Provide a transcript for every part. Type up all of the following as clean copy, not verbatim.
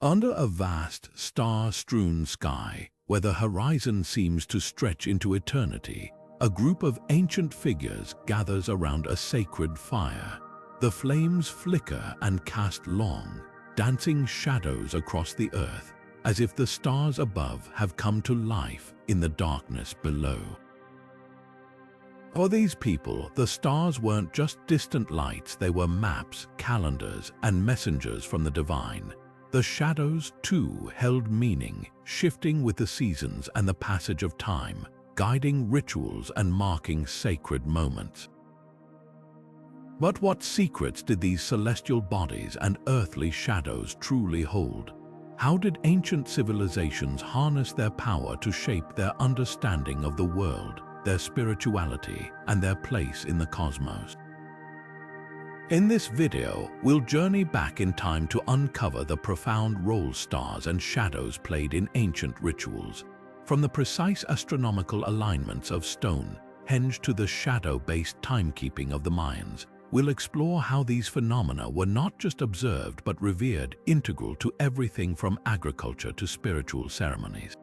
Under a vast, star-strewn sky, where the horizon seems to stretch into eternity, a group of ancient figures gathers around a sacred fire. The flames flicker and cast long, dancing shadows across the earth, as if the stars above have come to life in the darkness below. For these people, the stars weren't just distant lights, they were maps, calendars, and messengers from the divine. The shadows, too, held meaning, shifting with the seasons and the passage of time, guiding rituals and marking sacred moments. But what secrets did these celestial bodies and earthly shadows truly hold? How did ancient civilizations harness their power to shape their understanding of the world, their spirituality, and their place in the cosmos? In this video, we'll journey back in time to uncover the profound role stars and shadows played in ancient rituals, from the precise astronomical alignments of Stonehenge to the shadow-based timekeeping of the Mayans. We'll explore how these phenomena were not just observed but revered, integral to everything from agriculture to spiritual ceremonies.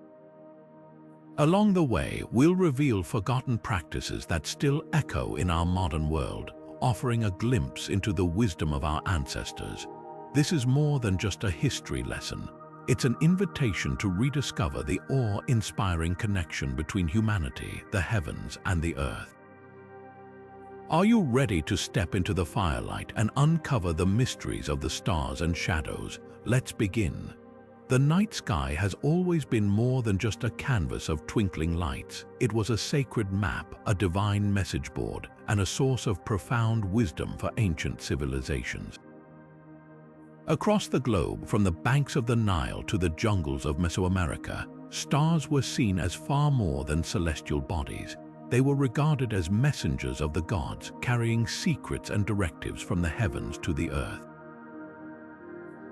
Along the way, we'll reveal forgotten practices that still echo in our modern world, offering a glimpse into the wisdom of our ancestors. This is more than just a history lesson. It's an invitation to rediscover the awe-inspiring connection between humanity, the heavens, and the earth. Are you ready to step into the firelight and uncover the mysteries of the stars and shadows? Let's begin. The night sky has always been more than just a canvas of twinkling lights. It was a sacred map, a divine message board, and a source of profound wisdom for ancient civilizations. Across the globe, from the banks of the Nile to the jungles of Mesoamerica, stars were seen as far more than celestial bodies. They were regarded as messengers of the gods, carrying secrets and directives from the heavens to the earth.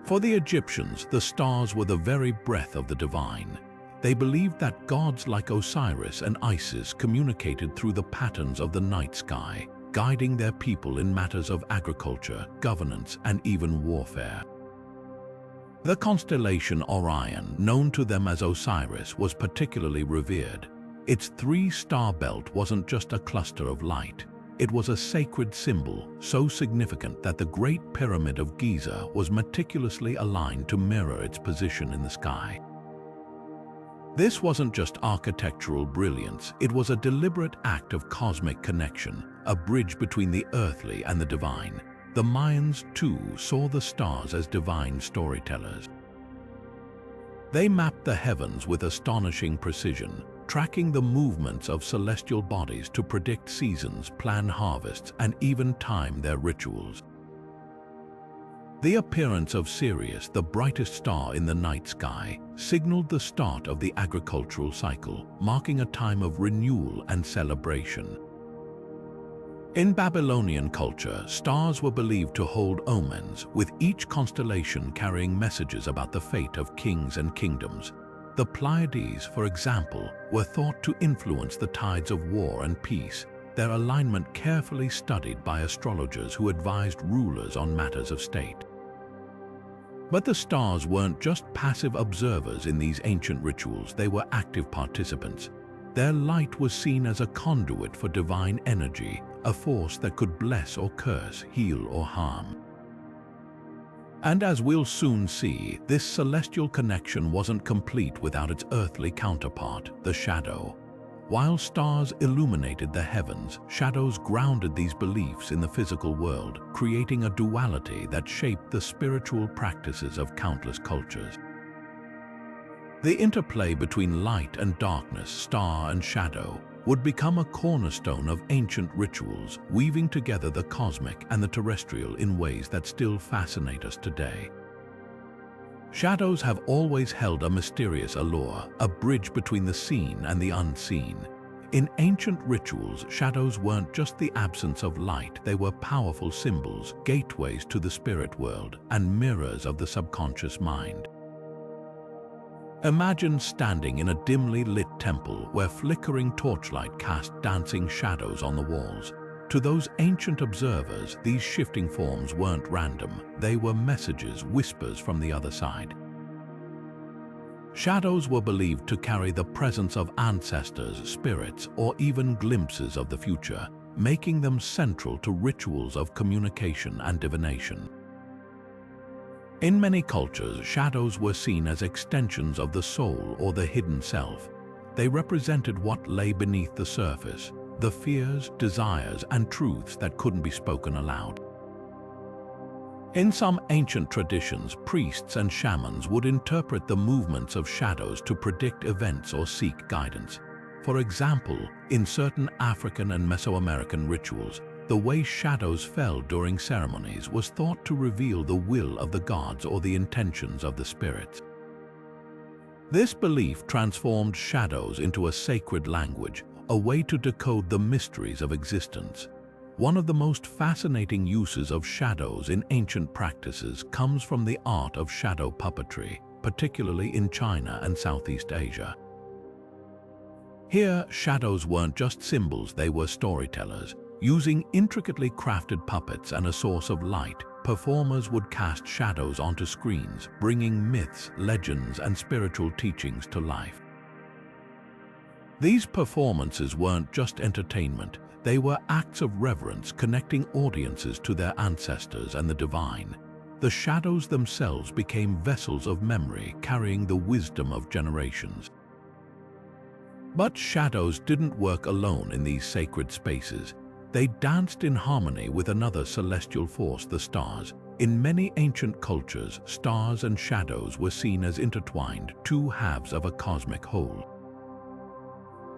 For the Egyptians, the stars were the very breath of the divine. They believed that gods like Osiris and Isis communicated through the patterns of the night sky, guiding their people in matters of agriculture, governance, and even warfare. The constellation Orion, known to them as Osiris, was particularly revered. Its three-star belt wasn't just a cluster of light. It was a sacred symbol, so significant that the Great Pyramid of Giza was meticulously aligned to mirror its position in the sky. This wasn't just architectural brilliance, it was a deliberate act of cosmic connection, a bridge between the earthly and the divine. The Mayans, too, saw the stars as divine storytellers. They mapped the heavens with astonishing precision, tracking the movements of celestial bodies to predict seasons, plan harvests, and even time their rituals. The appearance of Sirius, the brightest star in the night sky, signaled the start of the agricultural cycle, marking a time of renewal and celebration. In Babylonian culture, stars were believed to hold omens, with each constellation carrying messages about the fate of kings and kingdoms. The Pleiades, for example, were thought to influence the tides of war and peace, their alignment carefully studied by astrologers who advised rulers on matters of state. But the stars weren't just passive observers in these ancient rituals, they were active participants. Their light was seen as a conduit for divine energy, a force that could bless or curse, heal or harm. And as we'll soon see, this celestial connection wasn't complete without its earthly counterpart, the shadow. While stars illuminated the heavens, shadows grounded these beliefs in the physical world, creating a duality that shaped the spiritual practices of countless cultures. The interplay between light and darkness, star and shadow, would become a cornerstone of ancient rituals, weaving together the cosmic and the terrestrial in ways that still fascinate us today. Shadows have always held a mysterious allure, a bridge between the seen and the unseen. In ancient rituals, shadows weren't just the absence of light, they were powerful symbols, gateways to the spirit world, and mirrors of the subconscious mind. Imagine standing in a dimly lit temple where flickering torchlight cast dancing shadows on the walls. To those ancient observers, these shifting forms weren't random. They were messages, whispers from the other side. Shadows were believed to carry the presence of ancestors, spirits, or even glimpses of the future, making them central to rituals of communication and divination. In many cultures, shadows were seen as extensions of the soul or the hidden self. They represented what lay beneath the surface, the fears, desires, and truths that couldn't be spoken aloud. In some ancient traditions, priests and shamans would interpret the movements of shadows to predict events or seek guidance. For example, in certain African and Mesoamerican rituals, the way shadows fell during ceremonies was thought to reveal the will of the gods or the intentions of the spirits. This belief transformed shadows into a sacred language, a way to decode the mysteries of existence. One of the most fascinating uses of shadows in ancient practices comes from the art of shadow puppetry, particularly in China and Southeast Asia. Here, shadows weren't just symbols, they were storytellers. Using intricately crafted puppets and a source of light, performers would cast shadows onto screens, bringing myths, legends, and spiritual teachings to life. These performances weren't just entertainment, they were acts of reverence connecting audiences to their ancestors and the divine. The shadows themselves became vessels of memory, carrying the wisdom of generations. But shadows didn't work alone in these sacred spaces. They danced in harmony with another celestial force, the stars. In many ancient cultures, stars and shadows were seen as intertwined, two halves of a cosmic whole.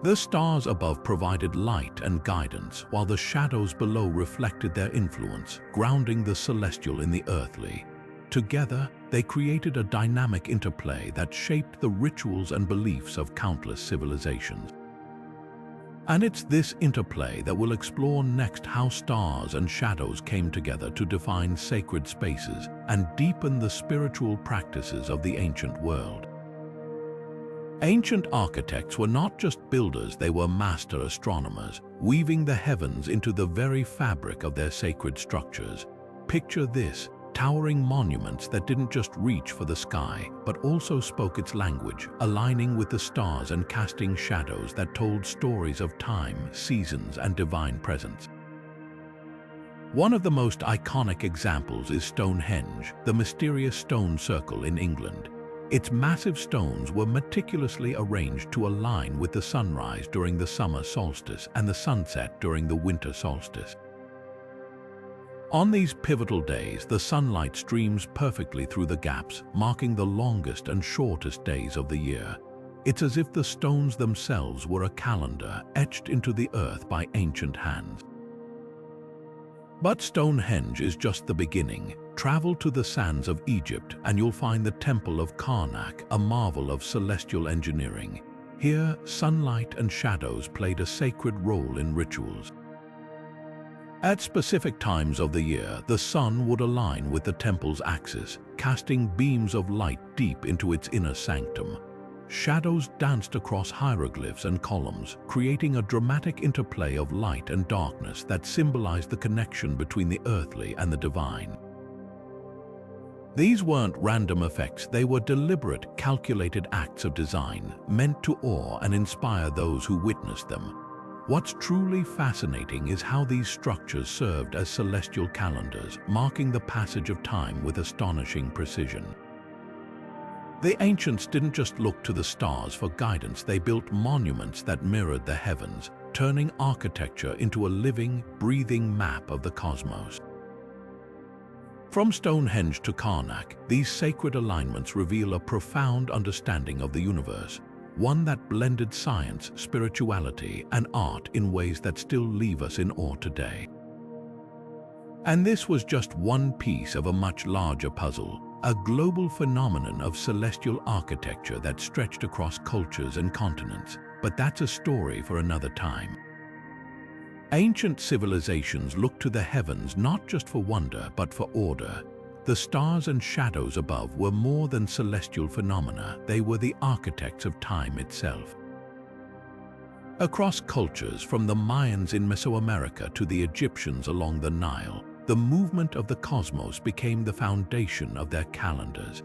The stars above provided light and guidance, while the shadows below reflected their influence, grounding the celestial in the earthly. Together, they created a dynamic interplay that shaped the rituals and beliefs of countless civilizations. And it's this interplay that we'll explore next, how stars and shadows came together to define sacred spaces and deepen the spiritual practices of the ancient world. Ancient architects were not just builders, they were master astronomers, weaving the heavens into the very fabric of their sacred structures. Picture this: towering monuments that didn't just reach for the sky, but also spoke its language, aligning with the stars and casting shadows that told stories of time, seasons, and divine presence. One of the most iconic examples is Stonehenge, the mysterious stone circle in England. Its massive stones were meticulously arranged to align with the sunrise during the summer solstice and the sunset during the winter solstice. On these pivotal days, the sunlight streams perfectly through the gaps, marking the longest and shortest days of the year. It's as if the stones themselves were a calendar etched into the earth by ancient hands. But Stonehenge is just the beginning. Travel to the sands of Egypt and you'll find the Temple of Karnak, a marvel of celestial engineering. Here, sunlight and shadows played a sacred role in rituals. At specific times of the year, the sun would align with the temple's axis, casting beams of light deep into its inner sanctum. Shadows danced across hieroglyphs and columns, creating a dramatic interplay of light and darkness that symbolized the connection between the earthly and the divine. These weren't random effects, they were deliberate, calculated acts of design, meant to awe and inspire those who witnessed them. What's truly fascinating is how these structures served as celestial calendars, marking the passage of time with astonishing precision. The ancients didn't just look to the stars for guidance, they built monuments that mirrored the heavens, turning architecture into a living, breathing map of the cosmos. From Stonehenge to Karnak, these sacred alignments reveal a profound understanding of the universe, one that blended science, spirituality, and art in ways that still leave us in awe today. And this was just one piece of a much larger puzzle, a global phenomenon of celestial architecture that stretched across cultures and continents. But that's a story for another time. Ancient civilizations looked to the heavens not just for wonder, but for order. The stars and shadows above were more than celestial phenomena, they were the architects of time itself. Across cultures, from the Mayans in Mesoamerica to the Egyptians along the Nile, the movement of the cosmos became the foundation of their calendars.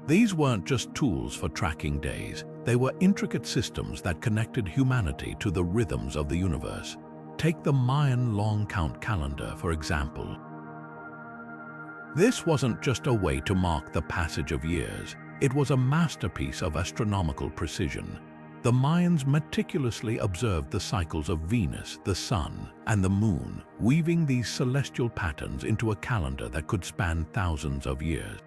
These weren't just tools for tracking days, they were intricate systems that connected humanity to the rhythms of the universe. Take the Mayan long count calendar, for example. This wasn't just a way to mark the passage of years, it was a masterpiece of astronomical precision. The Mayans meticulously observed the cycles of Venus, the Sun, and the Moon, weaving these celestial patterns into a calendar that could span thousands of years.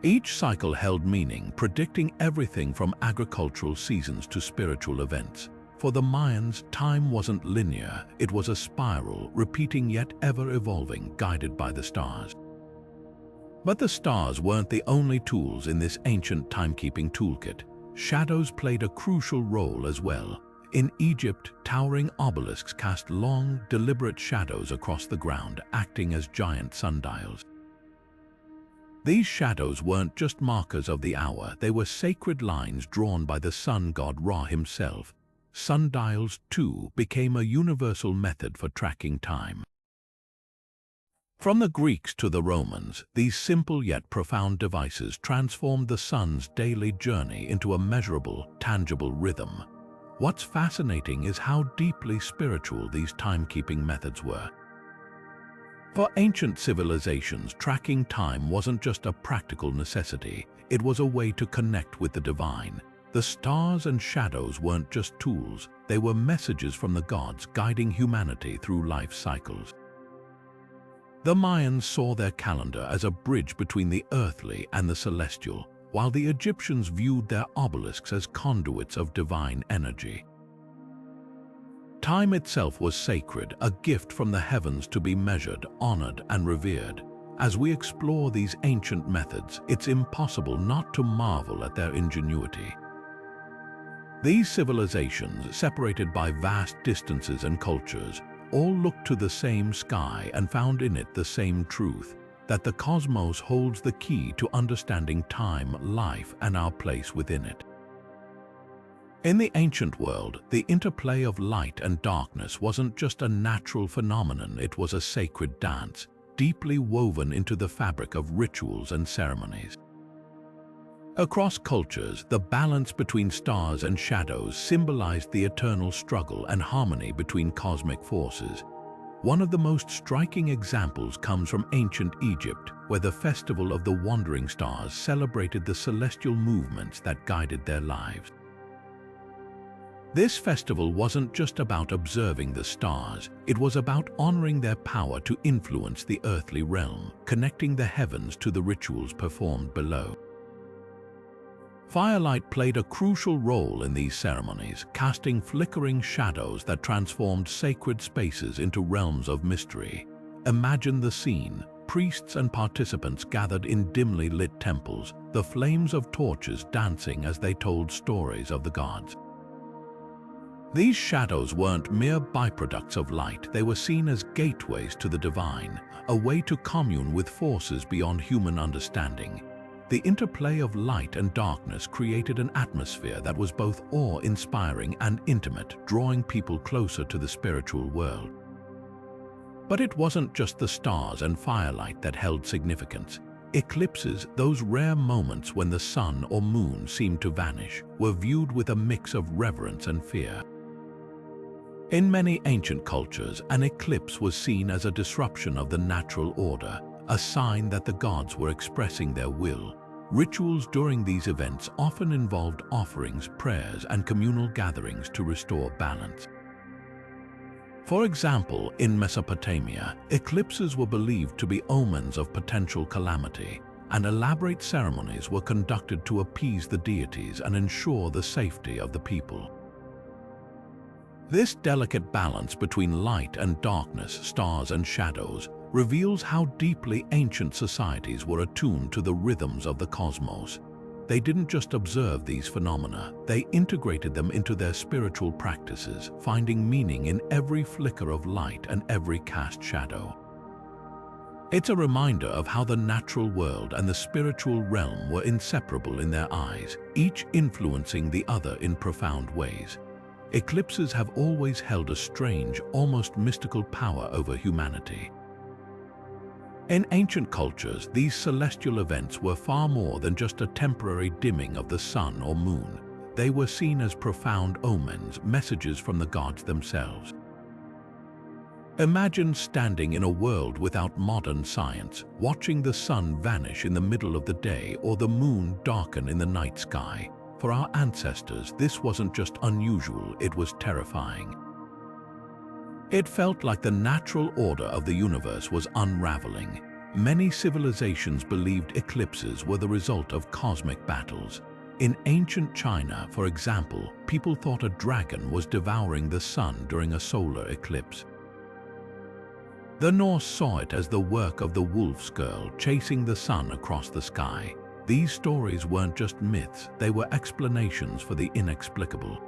Each cycle held meaning, predicting everything from agricultural seasons to spiritual events. For the Mayans, time wasn't linear, it was a spiral, repeating yet ever-evolving, guided by the stars. But the stars weren't the only tools in this ancient timekeeping toolkit. Shadows played a crucial role as well. In Egypt, towering obelisks cast long, deliberate shadows across the ground, acting as giant sundials. These shadows weren't just markers of the hour, they were sacred lines drawn by the sun god Ra himself. Sundials, too, became a universal method for tracking time. From the Greeks to the Romans, these simple yet profound devices transformed the sun's daily journey into a measurable, tangible rhythm. What's fascinating is how deeply spiritual these timekeeping methods were. For ancient civilizations, tracking time wasn't just a practical necessity, it was a way to connect with the divine. The stars and shadows weren't just tools, they were messages from the gods guiding humanity through life cycles. The Mayans saw their calendar as a bridge between the earthly and the celestial, while the Egyptians viewed their obelisks as conduits of divine energy. Time itself was sacred, a gift from the heavens to be measured, honored, and revered. As we explore these ancient methods, it's impossible not to marvel at their ingenuity. These civilizations, separated by vast distances and cultures, all looked to the same sky and found in it the same truth, that the cosmos holds the key to understanding time, life, and our place within it. In the ancient world, the interplay of light and darkness wasn't just a natural phenomenon, it was a sacred dance, deeply woven into the fabric of rituals and ceremonies. Across cultures, the balance between stars and shadows symbolized the eternal struggle and harmony between cosmic forces. One of the most striking examples comes from ancient Egypt, where the festival of the wandering stars celebrated the celestial movements that guided their lives. This festival wasn't just about observing the stars, it was about honoring their power to influence the earthly realm, connecting the heavens to the rituals performed below. Firelight played a crucial role in these ceremonies, casting flickering shadows that transformed sacred spaces into realms of mystery. Imagine the scene: priests and participants gathered in dimly lit temples, the flames of torches dancing as they told stories of the gods. These shadows weren't mere byproducts of light, they were seen as gateways to the divine, a way to commune with forces beyond human understanding. The interplay of light and darkness created an atmosphere that was both awe-inspiring and intimate, drawing people closer to the spiritual world. But it wasn't just the stars and firelight that held significance. Eclipses, those rare moments when the sun or moon seemed to vanish, were viewed with a mix of reverence and fear. In many ancient cultures, an eclipse was seen as a disruption of the natural order, a sign that the gods were expressing their will. Rituals during these events often involved offerings, prayers, and communal gatherings to restore balance. For example, in Mesopotamia, eclipses were believed to be omens of potential calamity, and elaborate ceremonies were conducted to appease the deities and ensure the safety of the people. This delicate balance between light and darkness, stars and shadows, reveals how deeply ancient societies were attuned to the rhythms of the cosmos. They didn't just observe these phenomena, they integrated them into their spiritual practices, finding meaning in every flicker of light and every cast shadow. It's a reminder of how the natural world and the spiritual realm were inseparable in their eyes, each influencing the other in profound ways. Eclipses have always held a strange, almost mystical power over humanity. In ancient cultures, these celestial events were far more than just a temporary dimming of the sun or moon. They were seen as profound omens, messages from the gods themselves. Imagine standing in a world without modern science, watching the sun vanish in the middle of the day or the moon darken in the night sky. For our ancestors, this wasn't just unusual, it was terrifying. It felt like the natural order of the universe was unraveling. Many civilizations believed eclipses were the result of cosmic battles. In ancient China, for example, people thought a dragon was devouring the sun during a solar eclipse. The Norse saw it as the work of the wolf's girl chasing the sun across the sky. These stories weren't just myths, they were explanations for the inexplicable.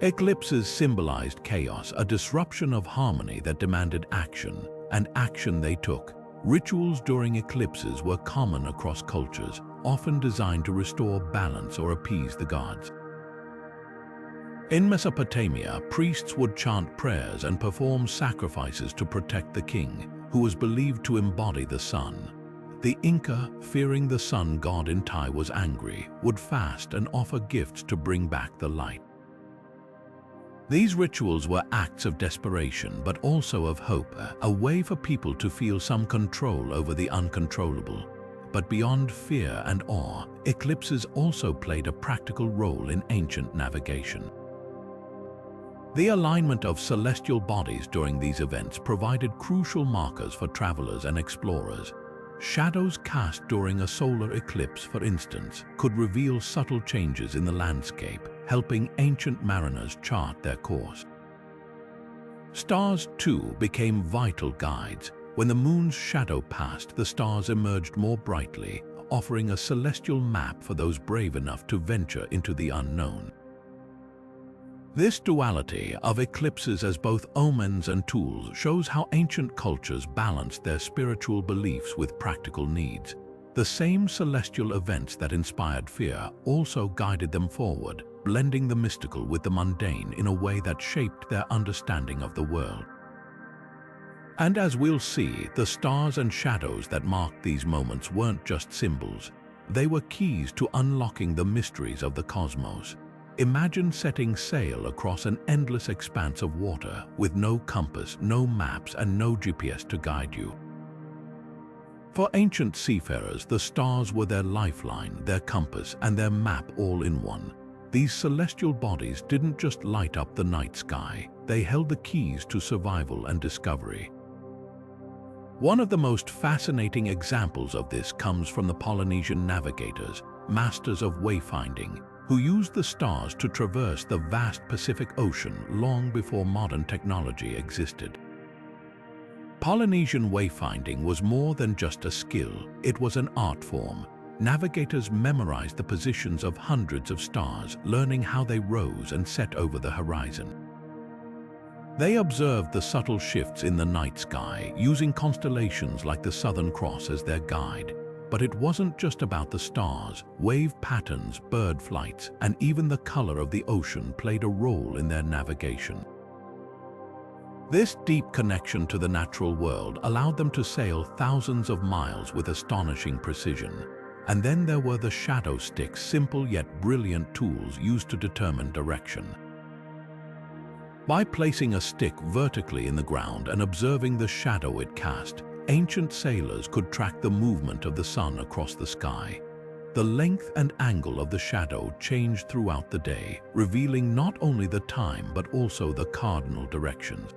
Eclipses symbolized chaos, a disruption of harmony that demanded action, and action they took. Rituals during eclipses were common across cultures, often designed to restore balance or appease the gods. In Mesopotamia, priests would chant prayers and perform sacrifices to protect the king, who was believed to embody the sun. The Inca, fearing the sun god in Tai was angry, would fast and offer gifts to bring back the light. These rituals were acts of desperation, but also of hope, a way for people to feel some control over the uncontrollable. But beyond fear and awe, eclipses also played a practical role in ancient navigation. The alignment of celestial bodies during these events provided crucial markers for travelers and explorers. Shadows cast during a solar eclipse, for instance, could reveal subtle changes in the landscape, helping ancient mariners chart their course. Stars, too, became vital guides. When the moon's shadow passed, the stars emerged more brightly, offering a celestial map for those brave enough to venture into the unknown. This duality of eclipses as both omens and tools shows how ancient cultures balanced their spiritual beliefs with practical needs. The same celestial events that inspired fear also guided them forward, blending the mystical with the mundane in a way that shaped their understanding of the world. And as we'll see, the stars and shadows that marked these moments weren't just symbols. They were keys to unlocking the mysteries of the cosmos. Imagine setting sail across an endless expanse of water with no compass, no maps, and no GPS to guide you. For ancient seafarers, the stars were their lifeline, their compass, and their map all in one. These celestial bodies didn't just light up the night sky, they held the keys to survival and discovery. One of the most fascinating examples of this comes from the Polynesian navigators, masters of wayfinding, who used the stars to traverse the vast Pacific Ocean long before modern technology existed. Polynesian wayfinding was more than just a skill, it was an art form. Navigators memorized the positions of hundreds of stars, learning how they rose and set over the horizon. They observed the subtle shifts in the night sky, using constellations like the Southern Cross as their guide. But it wasn't just about the stars. Wave patterns, bird flights, and even the color of the ocean played a role in their navigation. This deep connection to the natural world allowed them to sail thousands of miles with astonishing precision. And then there were the shadow sticks, simple yet brilliant tools used to determine direction. By placing a stick vertically in the ground and observing the shadow it cast, ancient sailors could track the movement of the sun across the sky. The length and angle of the shadow changed throughout the day, revealing not only the time but also the cardinal directions.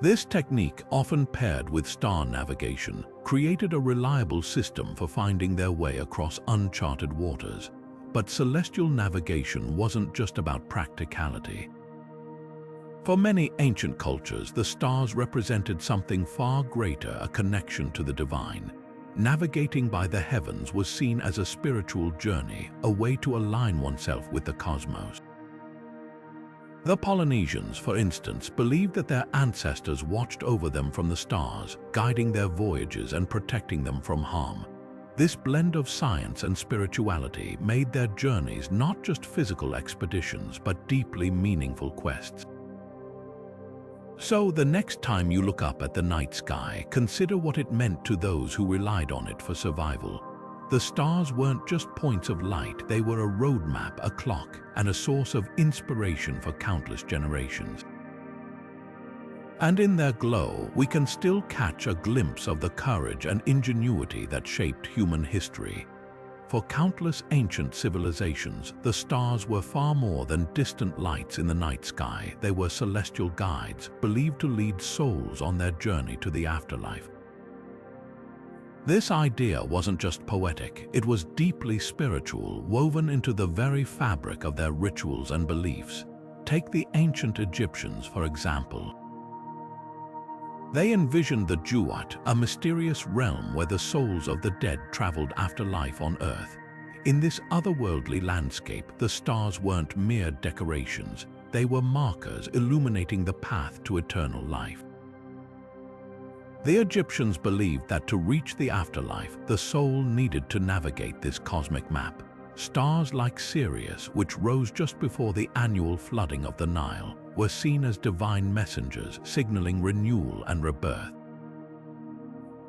This technique, often paired with star navigation, created a reliable system for finding their way across uncharted waters. But celestial navigation wasn't just about practicality. For many ancient cultures, the stars represented something far greater, a connection to the divine. Navigating by the heavens was seen as a spiritual journey, a way to align oneself with the cosmos. The Polynesians, for instance, believed that their ancestors watched over them from the stars, guiding their voyages and protecting them from harm. This blend of science and spirituality made their journeys not just physical expeditions but deeply meaningful quests. So the next time you look up at the night sky, consider what it meant to those who relied on it for survival. The stars weren't just points of light, they were a roadmap, a clock, and a source of inspiration for countless generations. And in their glow, we can still catch a glimpse of the courage and ingenuity that shaped human history. For countless ancient civilizations, the stars were far more than distant lights in the night sky. They were celestial guides, believed to lead souls on their journey to the afterlife. This idea wasn't just poetic, it was deeply spiritual, woven into the very fabric of their rituals and beliefs. Take the ancient Egyptians, for example. They envisioned the Duat, a mysterious realm where the souls of the dead traveled after life on Earth. In this otherworldly landscape, the stars weren't mere decorations. They were markers illuminating the path to eternal life. The Egyptians believed that to reach the afterlife, the soul needed to navigate this cosmic map. Stars like Sirius, which rose just before the annual flooding of the Nile, were seen as divine messengers, signaling renewal and rebirth.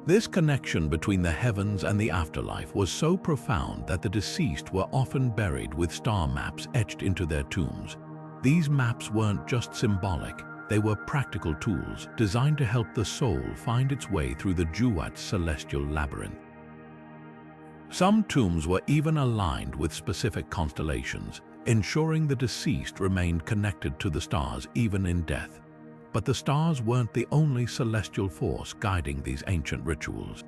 This connection between the heavens and the afterlife was so profound that the deceased were often buried with star maps etched into their tombs. These maps weren't just symbolic, they were practical tools designed to help the soul find its way through the Duat's celestial labyrinth. Some tombs were even aligned with specific constellations, ensuring the deceased remained connected to the stars even in death. But the stars weren't the only celestial force guiding these ancient rituals.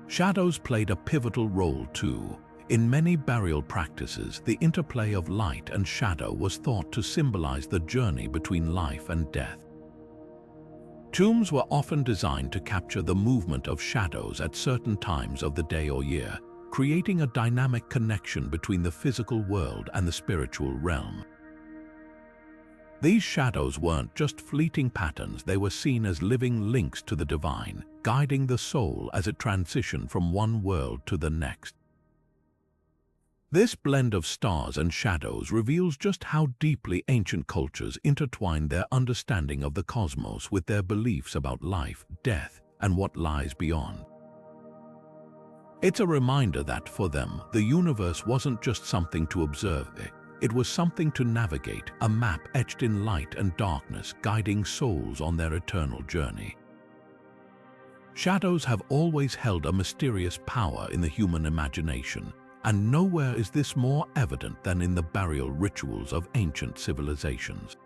Shadows played a pivotal role too. In many burial practices, the interplay of light and shadow was thought to symbolize the journey between life and death. Tombs were often designed to capture the movement of shadows at certain times of the day or year, creating a dynamic connection between the physical world and the spiritual realm. These shadows weren't just fleeting patterns, they were seen as living links to the divine, guiding the soul as it transitioned from one world to the next. This blend of stars and shadows reveals just how deeply ancient cultures intertwined their understanding of the cosmos with their beliefs about life, death, and what lies beyond. It's a reminder that, for them, the universe wasn't just something to observe, it was something to navigate, a map etched in light and darkness, guiding souls on their eternal journey. Shadows have always held a mysterious power in the human imagination, and nowhere is this more evident than in the burial rituals of ancient civilizations.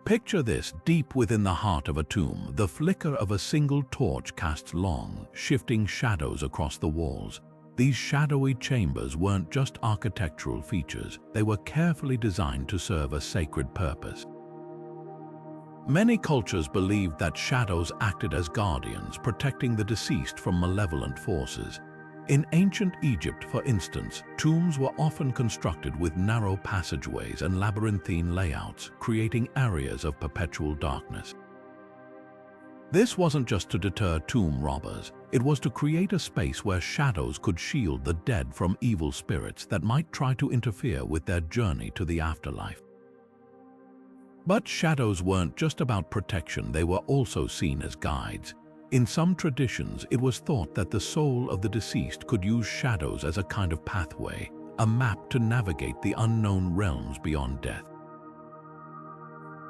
Picture this: deep within the heart of a tomb, the flicker of a single torch casts long, shifting shadows across the walls. These shadowy chambers weren't just architectural features, they were carefully designed to serve a sacred purpose. Many cultures believed that shadows acted as guardians, protecting the deceased from malevolent forces. In ancient Egypt, for instance, tombs were often constructed with narrow passageways and labyrinthine layouts, creating areas of perpetual darkness. This wasn't just to deter tomb robbers, it was to create a space where shadows could shield the dead from evil spirits that might try to interfere with their journey to the afterlife. But shadows weren't just about protection, they were also seen as guides. In some traditions, it was thought that the soul of the deceased could use shadows as a kind of pathway, a map to navigate the unknown realms beyond death.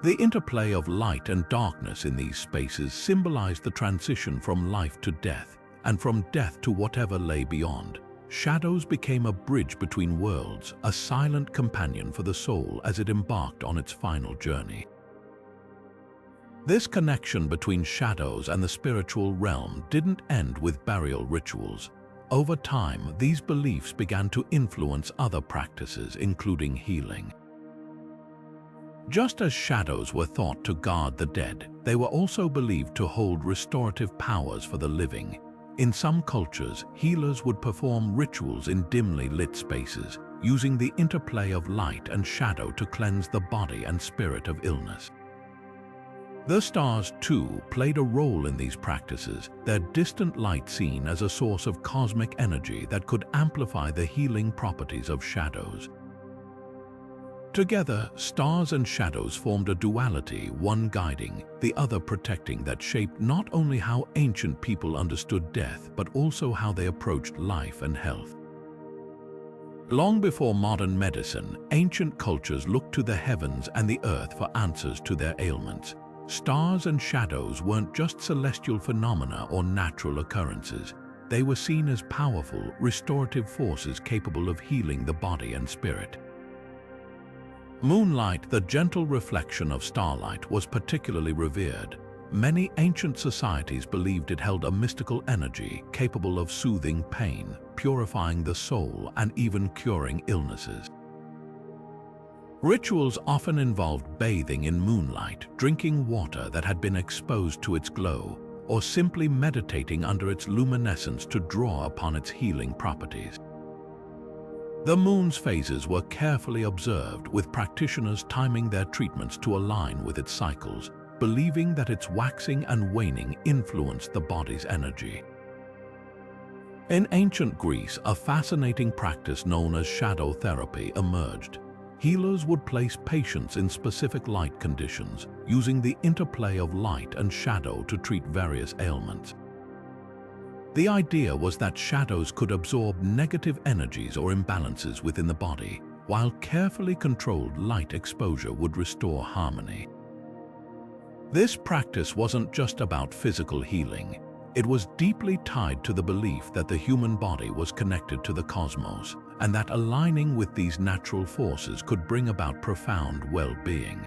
The interplay of light and darkness in these spaces symbolized the transition from life to death, and from death to whatever lay beyond. Shadows became a bridge between worlds, a silent companion for the soul as it embarked on its final journey. This connection between shadows and the spiritual realm didn't end with burial rituals. Over time, these beliefs began to influence other practices, including healing. Just as shadows were thought to guard the dead, they were also believed to hold restorative powers for the living. In some cultures, healers would perform rituals in dimly lit spaces, using the interplay of light and shadow to cleanse the body and spirit of illness. The stars, too, played a role in these practices, their distant light seen as a source of cosmic energy that could amplify the healing properties of shadows. Together, stars and shadows formed a duality, one guiding, the other protecting, that shaped not only how ancient people understood death, but also how they approached life and health. Long before modern medicine, ancient cultures looked to the heavens and the earth for answers to their ailments. Stars and shadows weren't just celestial phenomena or natural occurrences. They were seen as powerful, restorative forces capable of healing the body and spirit. Moonlight, the gentle reflection of starlight, was particularly revered. Many ancient societies believed it held a mystical energy capable of soothing pain, purifying the soul, and even curing illnesses. Rituals often involved bathing in moonlight, drinking water that had been exposed to its glow, or simply meditating under its luminescence to draw upon its healing properties. The moon's phases were carefully observed, with practitioners timing their treatments to align with its cycles, believing that its waxing and waning influenced the body's energy. In ancient Greece, a fascinating practice known as shadow therapy emerged. Healers would place patients in specific light conditions, using the interplay of light and shadow to treat various ailments. The idea was that shadows could absorb negative energies or imbalances within the body, while carefully controlled light exposure would restore harmony. This practice wasn't just about physical healing. It was deeply tied to the belief that the human body was connected to the cosmos, and that aligning with these natural forces could bring about profound well-being.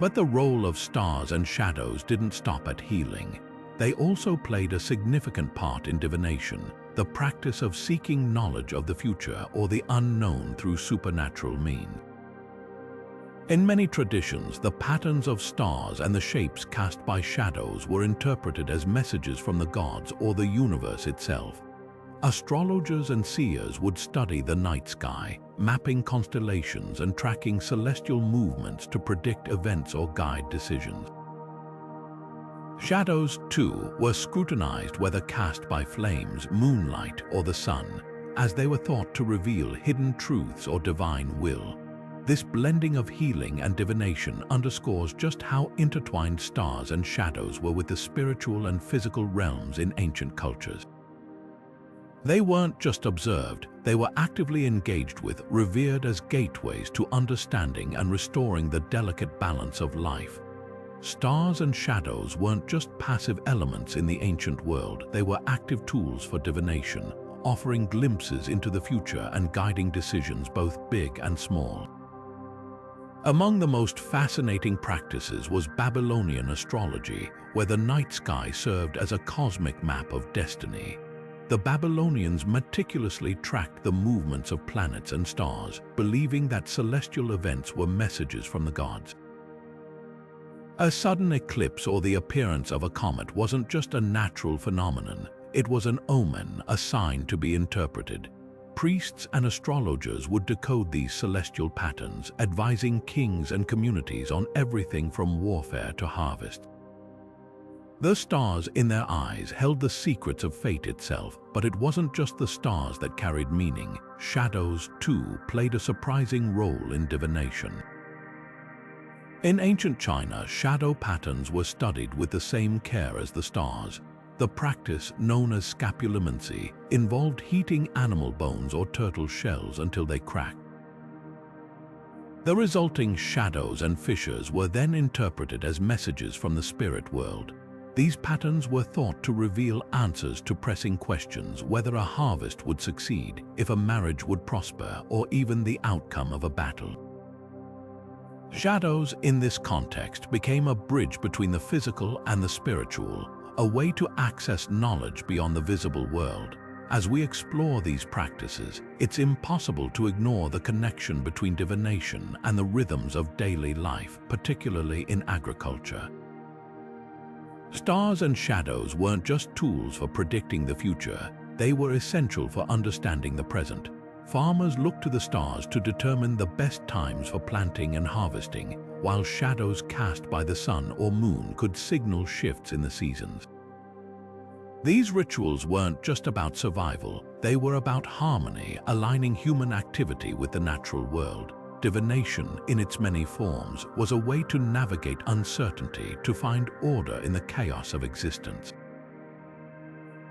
But the role of stars and shadows didn't stop at healing. They also played a significant part in divination, the practice of seeking knowledge of the future or the unknown through supernatural means. In many traditions, the patterns of stars and the shapes cast by shadows were interpreted as messages from the gods or the universe itself. Astrologers and seers would study the night sky, mapping constellations and tracking celestial movements to predict events or guide decisions. Shadows, too, were scrutinized, whether cast by flames, moonlight, or the sun, as they were thought to reveal hidden truths or divine will. This blending of healing and divination underscores just how intertwined stars and shadows were with the spiritual and physical realms in ancient cultures. They weren't just observed, they were actively engaged with, revered as gateways to understanding and restoring the delicate balance of life. Stars and shadows weren't just passive elements in the ancient world, they were active tools for divination, offering glimpses into the future and guiding decisions both big and small. Among the most fascinating practices was Babylonian astrology, where the night sky served as a cosmic map of destiny. The Babylonians meticulously tracked the movements of planets and stars, believing that celestial events were messages from the gods. A sudden eclipse or the appearance of a comet wasn't just a natural phenomenon, it was an omen, a sign to be interpreted. Priests and astrologers would decode these celestial patterns, advising kings and communities on everything from warfare to harvest. The stars in their eyes held the secrets of fate itself, but it wasn't just the stars that carried meaning. Shadows, too, played a surprising role in divination. In ancient China, shadow patterns were studied with the same care as the stars. The practice, known as scapulomancy, involved heating animal bones or turtle shells until they cracked. The resulting shadows and fissures were then interpreted as messages from the spirit world. These patterns were thought to reveal answers to pressing questions, whether a harvest would succeed, if a marriage would prosper, or even the outcome of a battle. Shadows, in this context, became a bridge between the physical and the spiritual, a way to access knowledge beyond the visible world. As we explore these practices, it's impossible to ignore the connection between divination and the rhythms of daily life, particularly in agriculture. Stars and shadows weren't just tools for predicting the future, they were essential for understanding the present. Farmers looked to the stars to determine the best times for planting and harvesting, while shadows cast by the sun or moon could signal shifts in the seasons. These rituals weren't just about survival, they were about harmony, aligning human activity with the natural world. divination in its many forms was a way to navigate uncertainty, to find order in the chaos of existence.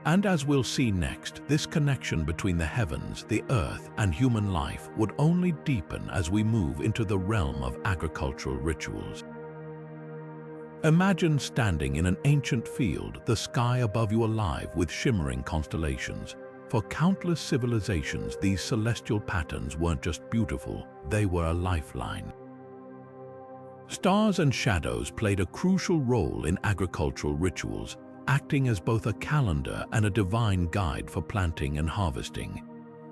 And as we'll see next, this connection between the heavens, the earth, and human life would only deepen as we move into the realm of agricultural rituals. Imagine standing in an ancient field, the sky above you alive with shimmering constellations. For countless civilizations, these celestial patterns weren't just beautiful, they were a lifeline. Stars and shadows played a crucial role in agricultural rituals, acting as both a calendar and a divine guide for planting and harvesting.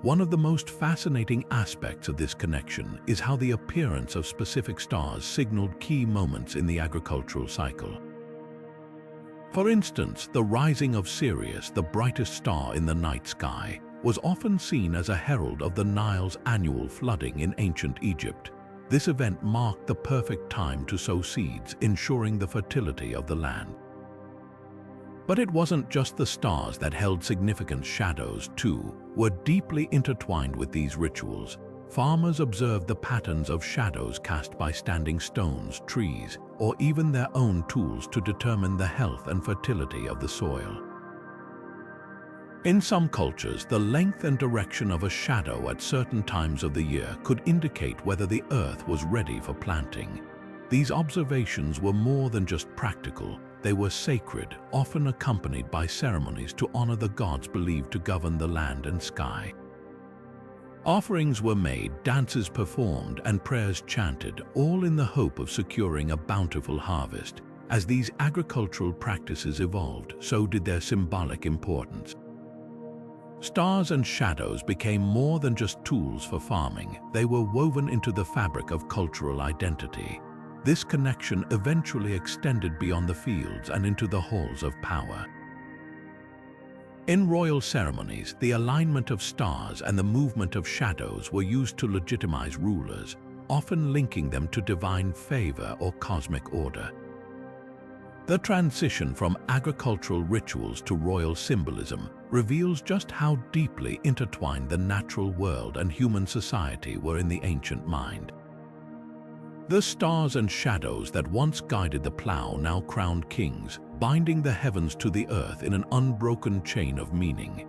One of the most fascinating aspects of this connection is how the appearance of specific stars signaled key moments in the agricultural cycle. For instance, the rising of Sirius, the brightest star in the night sky, was often seen as a herald of the Nile's annual flooding in ancient Egypt. This event marked the perfect time to sow seeds, ensuring the fertility of the land. But it wasn't just the stars that held significant. Shadows, too, were deeply intertwined with these rituals. Farmers observed the patterns of shadows cast by standing stones, trees, or even their own tools to determine the health and fertility of the soil. In some cultures, the length and direction of a shadow at certain times of the year could indicate whether the earth was ready for planting. These observations were more than just practical. They were sacred, often accompanied by ceremonies to honor the gods believed to govern the land and sky. Offerings were made, dances performed, and prayers chanted, all in the hope of securing a bountiful harvest. As these agricultural practices evolved, so did their symbolic importance. Stars and shadows became more than just tools for farming. They were woven into the fabric of cultural identity. This connection eventually extended beyond the fields and into the halls of power. In royal ceremonies, the alignment of stars and the movement of shadows were used to legitimize rulers, often linking them to divine favor or cosmic order. The transition from agricultural rituals to royal symbolism reveals just how deeply intertwined the natural world and human society were in the ancient mind. The stars and shadows that once guided the plow now crowned kings, binding the heavens to the earth in an unbroken chain of meaning.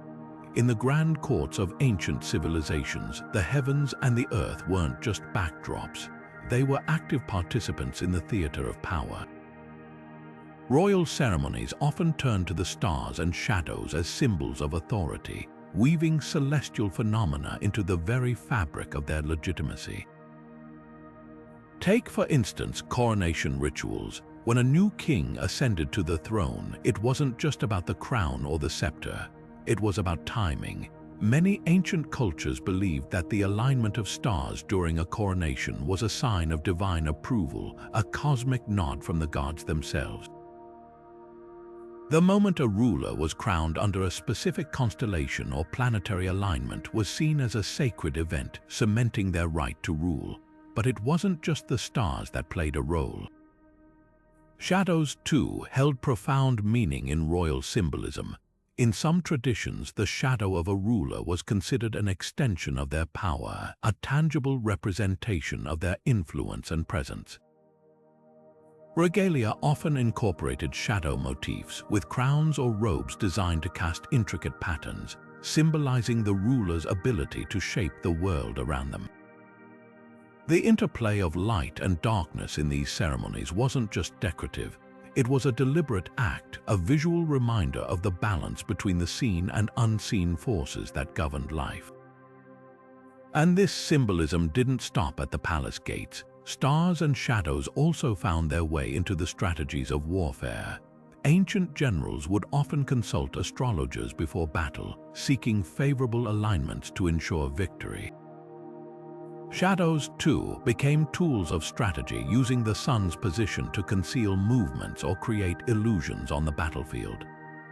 In the grand courts of ancient civilizations, the heavens and the earth weren't just backdrops. They were active participants in the theater of power. Royal ceremonies often turned to the stars and shadows as symbols of authority, weaving celestial phenomena into the very fabric of their legitimacy. Take, for instance, coronation rituals. When a new king ascended to the throne, it wasn't just about the crown or the scepter. It was about timing. Many ancient cultures believed that the alignment of stars during a coronation was a sign of divine approval, a cosmic nod from the gods themselves. The moment a ruler was crowned under a specific constellation or planetary alignment was seen as a sacred event, cementing their right to rule. But it wasn't just the stars that played a role. Shadows, too, held profound meaning in royal symbolism. In some traditions, the shadow of a ruler was considered an extension of their power, a tangible representation of their influence and presence. Regalia often incorporated shadow motifs, with crowns or robes designed to cast intricate patterns, symbolizing the ruler's ability to shape the world around them. The interplay of light and darkness in these ceremonies wasn't just decorative. It was a deliberate act, a visual reminder of the balance between the seen and unseen forces that governed life. And this symbolism didn't stop at the palace gates. Stars and shadows also found their way into the strategies of warfare. Ancient generals would often consult astrologers before battle, seeking favorable alignments to ensure victory. Shadows, too, became tools of strategy, using the sun's position to conceal movements or create illusions on the battlefield.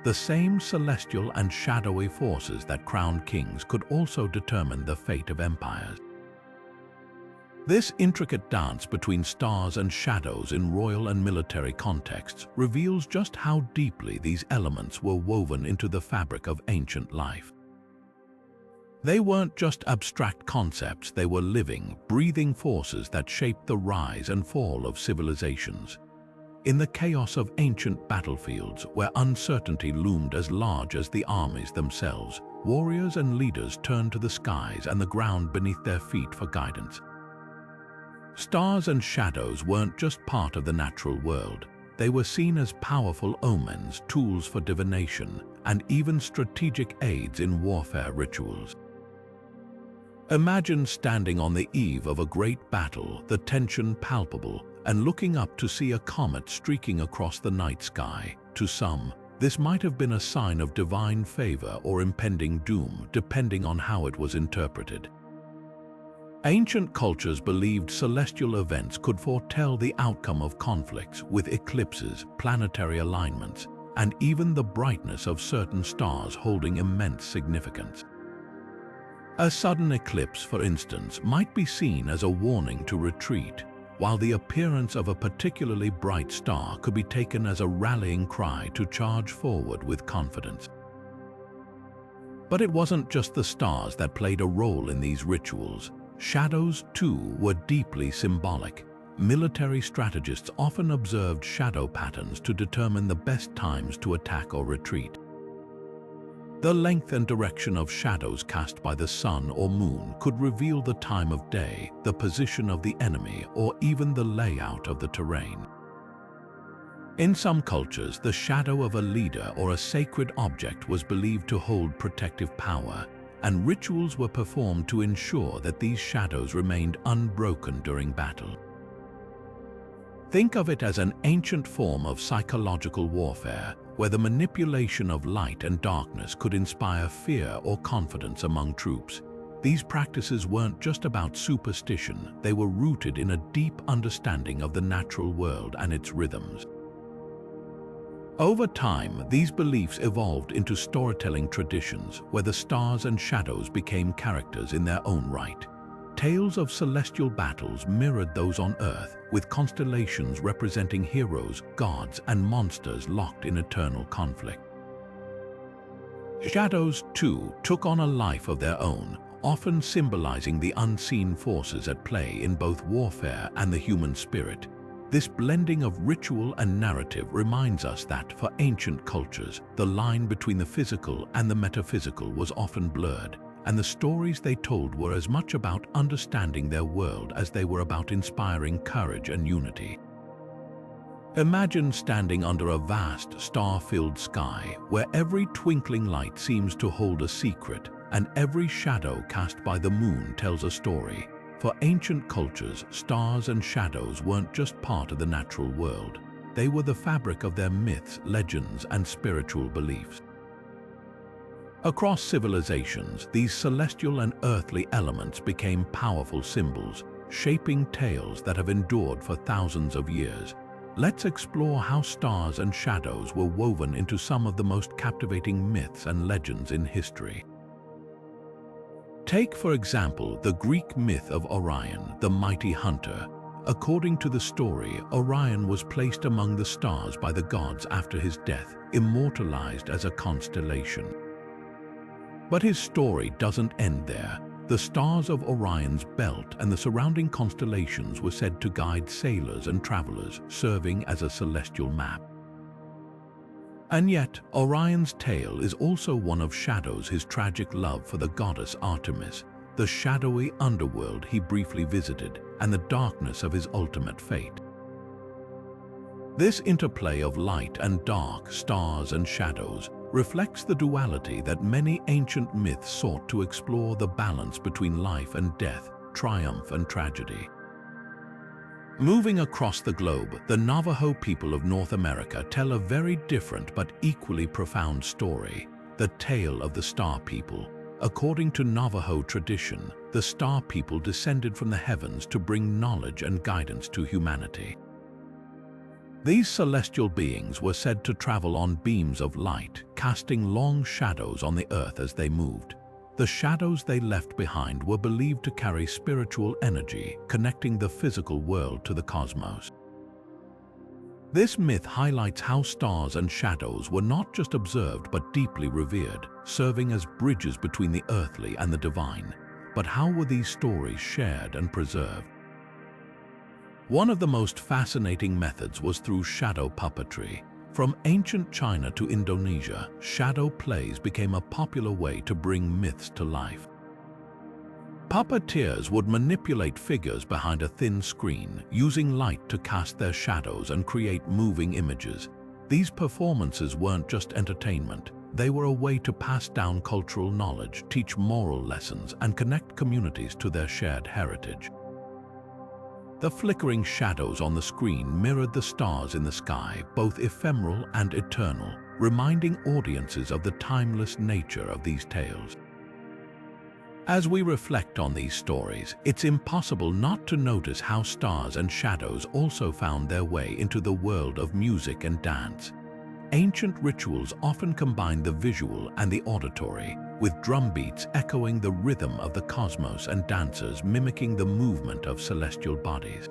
The same celestial and shadowy forces that crowned kings could also determine the fate of empires. This intricate dance between stars and shadows in royal and military contexts reveals just how deeply these elements were woven into the fabric of ancient life. They weren't just abstract concepts, they were living, breathing forces that shaped the rise and fall of civilizations. In the chaos of ancient battlefields, where uncertainty loomed as large as the armies themselves, warriors and leaders turned to the skies and the ground beneath their feet for guidance. Stars and shadows weren't just part of the natural world. They were seen as powerful omens, tools for divination, and even strategic aids in warfare rituals. Imagine standing on the eve of a great battle, the tension palpable, and looking up to see a comet streaking across the night sky. To some, this might have been a sign of divine favor or impending doom, depending on how it was interpreted. Ancient cultures believed celestial events could foretell the outcome of conflicts, with eclipses, planetary alignments, and even the brightness of certain stars holding immense significance. A sudden eclipse, for instance, might be seen as a warning to retreat, while the appearance of a particularly bright star could be taken as a rallying cry to charge forward with confidence. But it wasn't just the stars that played a role in these rituals. Shadows, too, were deeply symbolic. Military strategists often observed shadow patterns to determine the best times to attack or retreat. The length and direction of shadows cast by the sun or moon could reveal the time of day, the position of the enemy, or even the layout of the terrain. In some cultures, the shadow of a leader or a sacred object was believed to hold protective power, and rituals were performed to ensure that these shadows remained unbroken during battle. Think of it as an ancient form of psychological warfare, where the manipulation of light and darkness could inspire fear or confidence among troops. These practices weren't just about superstition, they were rooted in a deep understanding of the natural world and its rhythms. Over time, these beliefs evolved into storytelling traditions where the stars and shadows became characters in their own right. Tales of celestial battles mirrored those on Earth, with constellations representing heroes, gods, and monsters locked in eternal conflict. Shadows, too, took on a life of their own, often symbolizing the unseen forces at play in both warfare and the human spirit. This blending of ritual and narrative reminds us that, for ancient cultures, the line between the physical and the metaphysical was often blurred, and the stories they told were as much about understanding their world as they were about inspiring courage and unity. Imagine standing under a vast, star-filled sky, where every twinkling light seems to hold a secret, and every shadow cast by the moon tells a story. For ancient cultures, stars and shadows weren't just part of the natural world. They were the fabric of their myths, legends, and spiritual beliefs. Across civilizations, these celestial and earthly elements became powerful symbols, shaping tales that have endured for thousands of years. Let's explore how stars and shadows were woven into some of the most captivating myths and legends in history. Take, for example, the Greek myth of Orion, the mighty hunter. According to the story, Orion was placed among the stars by the gods after his death, immortalized as a constellation. But his story doesn't end there. The stars of Orion's belt and the surrounding constellations were said to guide sailors and travelers, serving as a celestial map. And yet, Orion's tale is also one of shadows: his tragic love for the goddess Artemis, the shadowy underworld he briefly visited, and the darkness of his ultimate fate. This interplay of light and dark, stars and shadows, reflects the duality that many ancient myths sought to explore: the balance between life and death, triumph and tragedy. Moving across the globe, the Navajo people of North America tell a very different but equally profound story: the tale of the Star People. According to Navajo tradition, the Star People descended from the heavens to bring knowledge and guidance to humanity. These celestial beings were said to travel on beams of light, casting long shadows on the earth as they moved. The shadows they left behind were believed to carry spiritual energy, connecting the physical world to the cosmos. This myth highlights how stars and shadows were not just observed but deeply revered, serving as bridges between the earthly and the divine. But how were these stories shared and preserved? One of the most fascinating methods was through shadow puppetry. From ancient China to Indonesia, shadow plays became a popular way to bring myths to life. Puppeteers would manipulate figures behind a thin screen, using light to cast their shadows and create moving images. These performances weren't just entertainment. They were a way to pass down cultural knowledge, teach moral lessons, and connect communities to their shared heritage. The flickering shadows on the screen mirrored the stars in the sky, both ephemeral and eternal, reminding audiences of the timeless nature of these tales. As we reflect on these stories, it's impossible not to notice how stars and shadows also found their way into the world of music and dance. Ancient rituals often combined the visual and the auditory, with drum beats echoing the rhythm of the cosmos and dancers mimicking the movement of celestial bodies.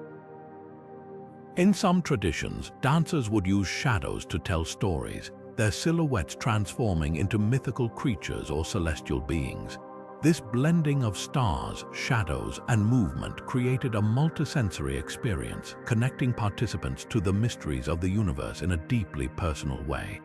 In some traditions, dancers would use shadows to tell stories, their silhouettes transforming into mythical creatures or celestial beings. This blending of stars, shadows, and movement created a multisensory experience, connecting participants to the mysteries of the universe in a deeply personal way.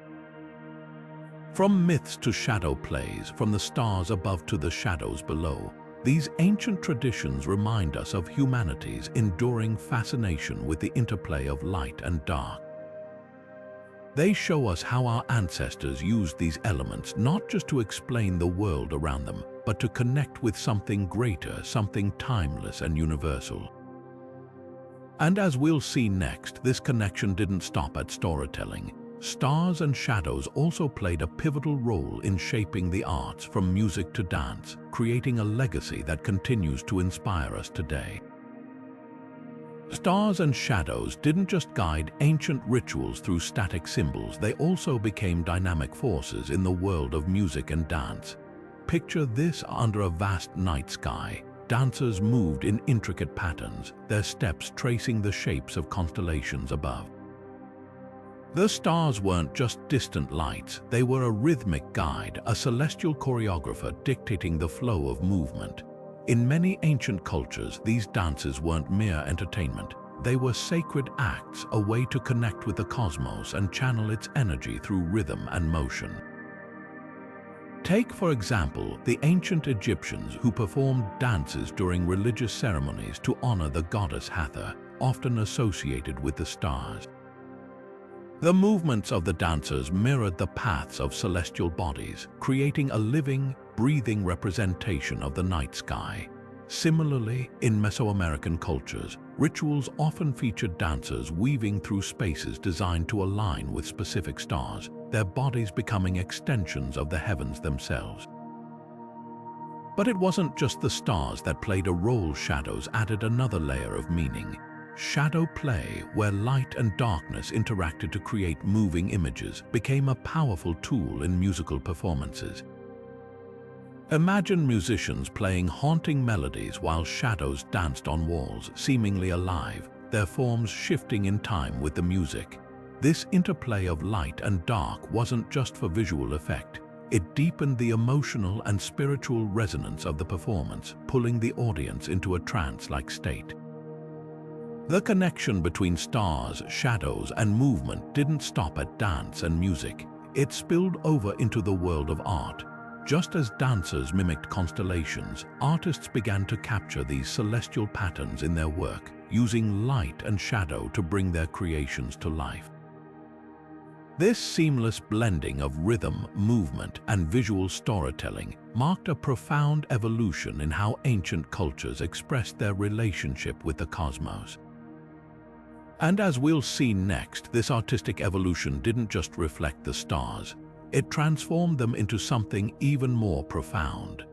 From myths to shadow plays, from the stars above to the shadows below, these ancient traditions remind us of humanity's enduring fascination with the interplay of light and dark. They show us how our ancestors used these elements not just to explain the world around them, but to connect with something greater, something timeless and universal. And as we'll see next, this connection didn't stop at storytelling. Stars and shadows also played a pivotal role in shaping the arts, from music to dance, creating a legacy that continues to inspire us today. Stars and shadows didn't just guide ancient rituals through static symbols, they also became dynamic forces in the world of music and dance. Picture this: under a vast night sky, dancers moved in intricate patterns, their steps tracing the shapes of constellations above. The stars weren't just distant lights, they were a rhythmic guide, a celestial choreographer dictating the flow of movement. In many ancient cultures, these dances weren't mere entertainment. They were sacred acts, a way to connect with the cosmos and channel its energy through rhythm and motion. Take, for example, the ancient Egyptians who performed dances during religious ceremonies to honor the goddess Hathor, often associated with the stars. The movements of the dancers mirrored the paths of celestial bodies, creating a living, breathing representation of the night sky. Similarly, in Mesoamerican cultures, rituals often featured dancers weaving through spaces designed to align with specific stars, their bodies becoming extensions of the heavens themselves. But it wasn't just the stars that played a role. Shadows added another layer of meaning. Shadow play, where light and darkness interacted to create moving images, became a powerful tool in musical performances. Imagine musicians playing haunting melodies while shadows danced on walls, seemingly alive, their forms shifting in time with the music. This interplay of light and dark wasn't just for visual effect. It deepened the emotional and spiritual resonance of the performance, pulling the audience into a trance-like state. The connection between stars, shadows, and movement didn't stop at dance and music. It spilled over into the world of art. Just as dancers mimicked constellations, artists began to capture these celestial patterns in their work, using light and shadow to bring their creations to life. This seamless blending of rhythm, movement, and visual storytelling marked a profound evolution in how ancient cultures expressed their relationship with the cosmos. And as we'll see next, this artistic evolution didn't just reflect the stars. It transformed them into something even more profound.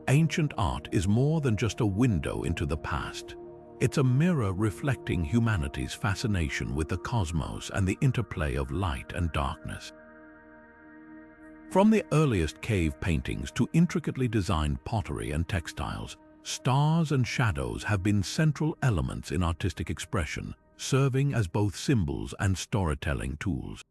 Ancient art is more than just a window into the past. It's a mirror reflecting humanity's fascination with the cosmos and the interplay of light and darkness. From the earliest cave paintings to intricately designed pottery and textiles, stars and shadows have been central elements in artistic expression, serving as both symbols and storytelling tools.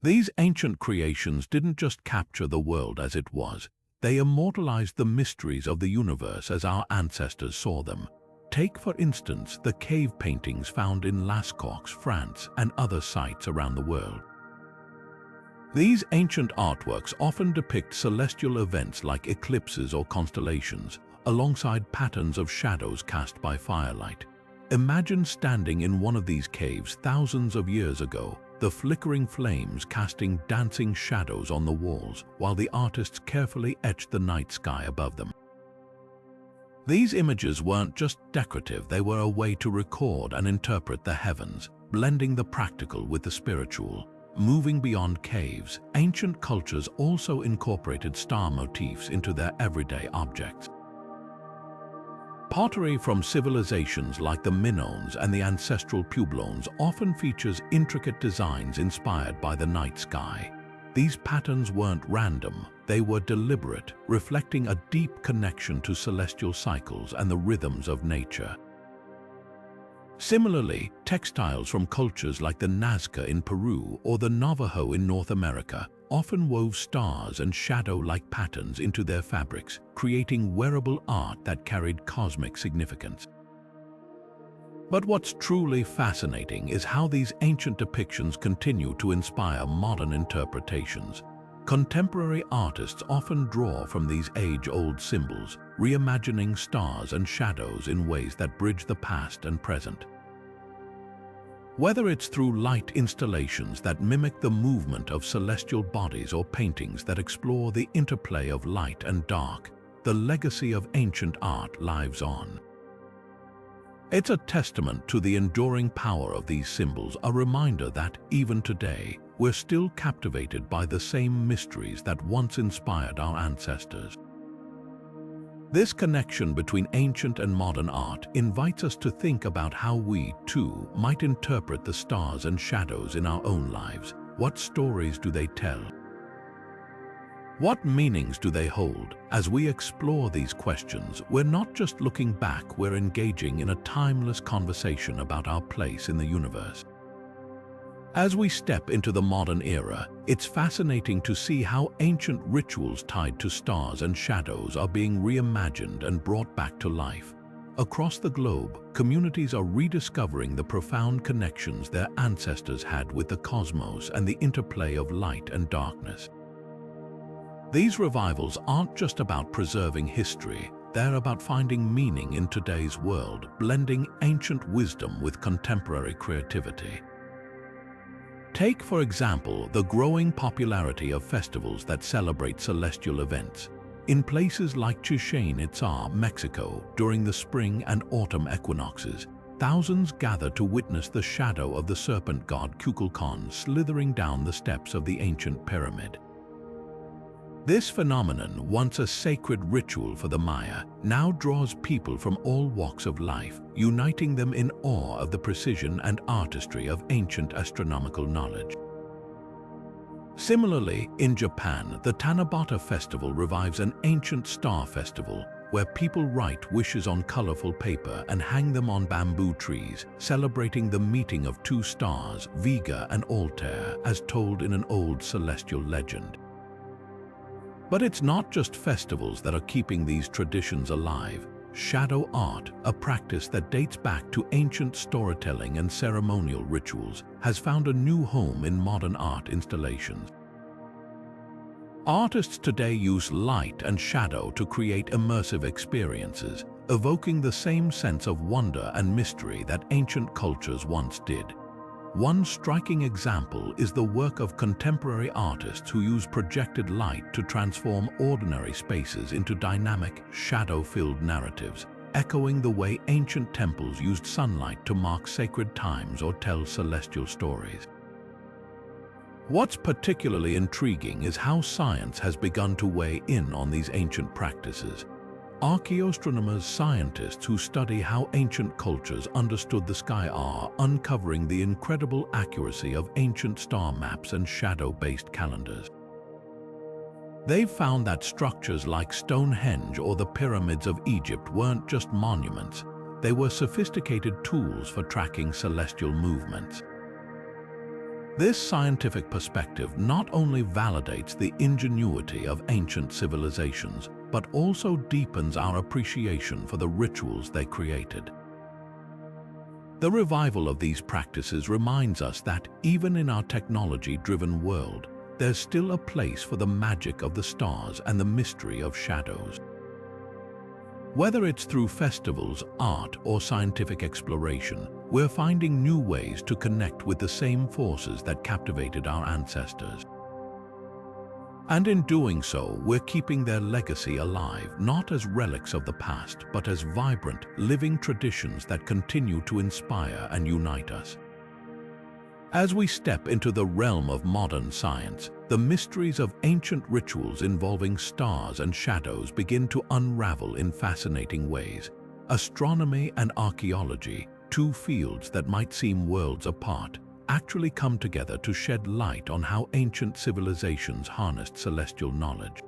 These ancient creations didn't just capture the world as it was, they immortalized the mysteries of the universe as our ancestors saw them. Take, for instance, the cave paintings found in Lascaux, France, and other sites around the world. These ancient artworks often depict celestial events like eclipses or constellations, alongside patterns of shadows cast by firelight. Imagine standing in one of these caves thousands of years ago, the flickering flames casting dancing shadows on the walls, while the artists carefully etched the night sky above them. These images weren't just decorative, they were a way to record and interpret the heavens, blending the practical with the spiritual. Moving beyond caves, ancient cultures also incorporated star motifs into their everyday objects. Pottery from civilizations like the Minoans and the ancestral Puebloans often features intricate designs inspired by the night sky. These patterns weren't random, they were deliberate, reflecting a deep connection to celestial cycles and the rhythms of nature. Similarly, textiles from cultures like the Nazca in Peru or the Navajo in North America often wove stars and shadow-like patterns into their fabrics, creating wearable art that carried cosmic significance. But what's truly fascinating is how these ancient depictions continue to inspire modern interpretations. Contemporary artists often draw from these age-old symbols, reimagining stars and shadows in ways that bridge the past and present. Whether it's through light installations that mimic the movement of celestial bodies or paintings that explore the interplay of light and dark, the legacy of ancient art lives on. It's a testament to the enduring power of these symbols, a reminder that, even today, we're still captivated by the same mysteries that once inspired our ancestors. This connection between ancient and modern art invites us to think about how we, too, might interpret the stars and shadows in our own lives. What stories do they tell? What meanings do they hold? As we explore these questions, we're not just looking back, we're engaging in a timeless conversation about our place in the universe. As we step into the modern era, it's fascinating to see how ancient rituals tied to stars and shadows are being reimagined and brought back to life. Across the globe, communities are rediscovering the profound connections their ancestors had with the cosmos and the interplay of light and darkness. These revivals aren't just about preserving history, they're about finding meaning in today's world, blending ancient wisdom with contemporary creativity. Take, for example, the growing popularity of festivals that celebrate celestial events. In places like Chichen Itza, Mexico, during the spring and autumn equinoxes, thousands gather to witness the shadow of the serpent god Kukulkan slithering down the steps of the ancient pyramid. This phenomenon, once a sacred ritual for the Maya, now draws people from all walks of life, uniting them in awe of the precision and artistry of ancient astronomical knowledge. Similarly, in Japan, the Tanabata festival revives an ancient star festival where people write wishes on colorful paper and hang them on bamboo trees, celebrating the meeting of two stars, Vega and Altair, as told in an old celestial legend. But it's not just festivals that are keeping these traditions alive. Shadow art, a practice that dates back to ancient storytelling and ceremonial rituals, has found a new home in modern art installations. Artists today use light and shadow to create immersive experiences, evoking the same sense of wonder and mystery that ancient cultures once did. One striking example is the work of contemporary artists who use projected light to transform ordinary spaces into dynamic, shadow-filled narratives, echoing the way ancient temples used sunlight to mark sacred times or tell celestial stories. What's particularly intriguing is how science has begun to weigh in on these ancient practices. Archaeoastronomers, scientists who study how ancient cultures understood the sky, are uncovering the incredible accuracy of ancient star maps and shadow-based calendars. They've found that structures like Stonehenge or the pyramids of Egypt weren't just monuments, they were sophisticated tools for tracking celestial movements. This scientific perspective not only validates the ingenuity of ancient civilizations, but also deepens our appreciation for the rituals they created. The revival of these practices reminds us that, even in our technology-driven world, there's still a place for the magic of the stars and the mystery of shadows. Whether it's through festivals, art, or scientific exploration, we're finding new ways to connect with the same forces that captivated our ancestors. And in doing so, we're keeping their legacy alive, not as relics of the past, but as vibrant, living traditions that continue to inspire and unite us. As we step into the realm of modern science, the mysteries of ancient rituals involving stars and shadows begin to unravel in fascinating ways. Astronomy and archaeology, two fields that might seem worlds apart, actually come together to shed light on how ancient civilizations harnessed celestial knowledge.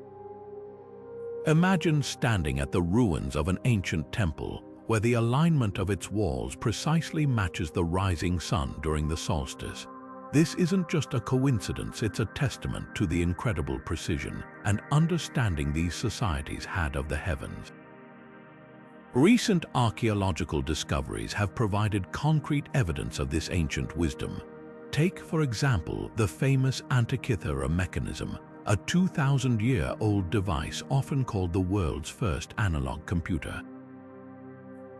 Imagine standing at the ruins of an ancient temple, where the alignment of its walls precisely matches the rising sun during the solstice. This isn't just a coincidence, it's a testament to the incredible precision and understanding these societies had of the heavens. Recent archaeological discoveries have provided concrete evidence of this ancient wisdom. Take, for example, the famous Antikythera mechanism, a 2,000-year-old device often called the world's first analog computer.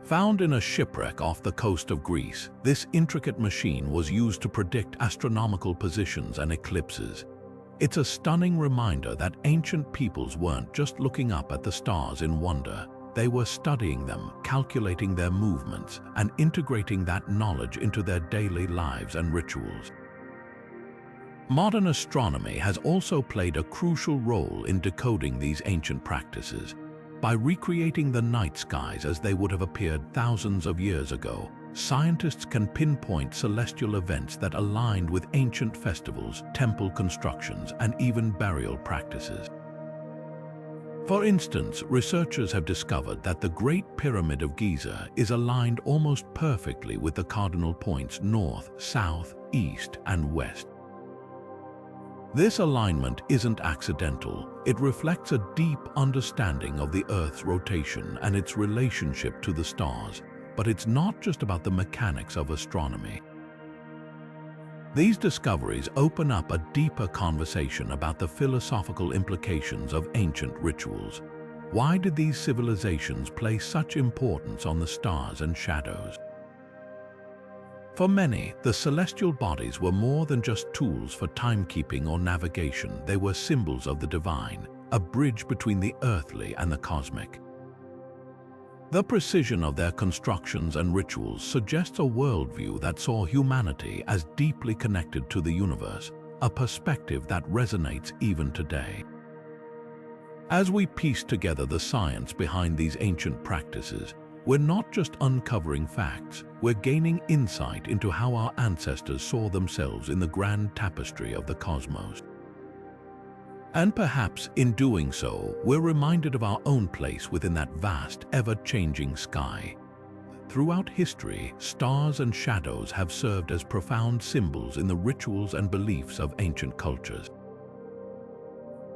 Found in a shipwreck off the coast of Greece, this intricate machine was used to predict astronomical positions and eclipses. It's a stunning reminder that ancient peoples weren't just looking up at the stars in wonder. They were studying them, calculating their movements, and integrating that knowledge into their daily lives and rituals. Modern astronomy has also played a crucial role in decoding these ancient practices. By recreating the night skies as they would have appeared thousands of years ago, scientists can pinpoint celestial events that aligned with ancient festivals, temple constructions, and even burial practices. For instance, researchers have discovered that the Great Pyramid of Giza is aligned almost perfectly with the cardinal points north, south, east, and west. This alignment isn't accidental. It reflects a deep understanding of the Earth's rotation and its relationship to the stars, but it's not just about the mechanics of astronomy. These discoveries open up a deeper conversation about the philosophical implications of ancient rituals. Why did these civilizations place such importance on the stars and shadows? For many, the celestial bodies were more than just tools for timekeeping or navigation. They were symbols of the divine, a bridge between the earthly and the cosmic. The precision of their constructions and rituals suggests a worldview that saw humanity as deeply connected to the universe, a perspective that resonates even today. As we piece together the science behind these ancient practices, we're not just uncovering facts, we're gaining insight into how our ancestors saw themselves in the grand tapestry of the cosmos. And perhaps in doing so, we're reminded of our own place within that vast, ever-changing sky. Throughout history, stars and shadows have served as profound symbols in the rituals and beliefs of ancient cultures.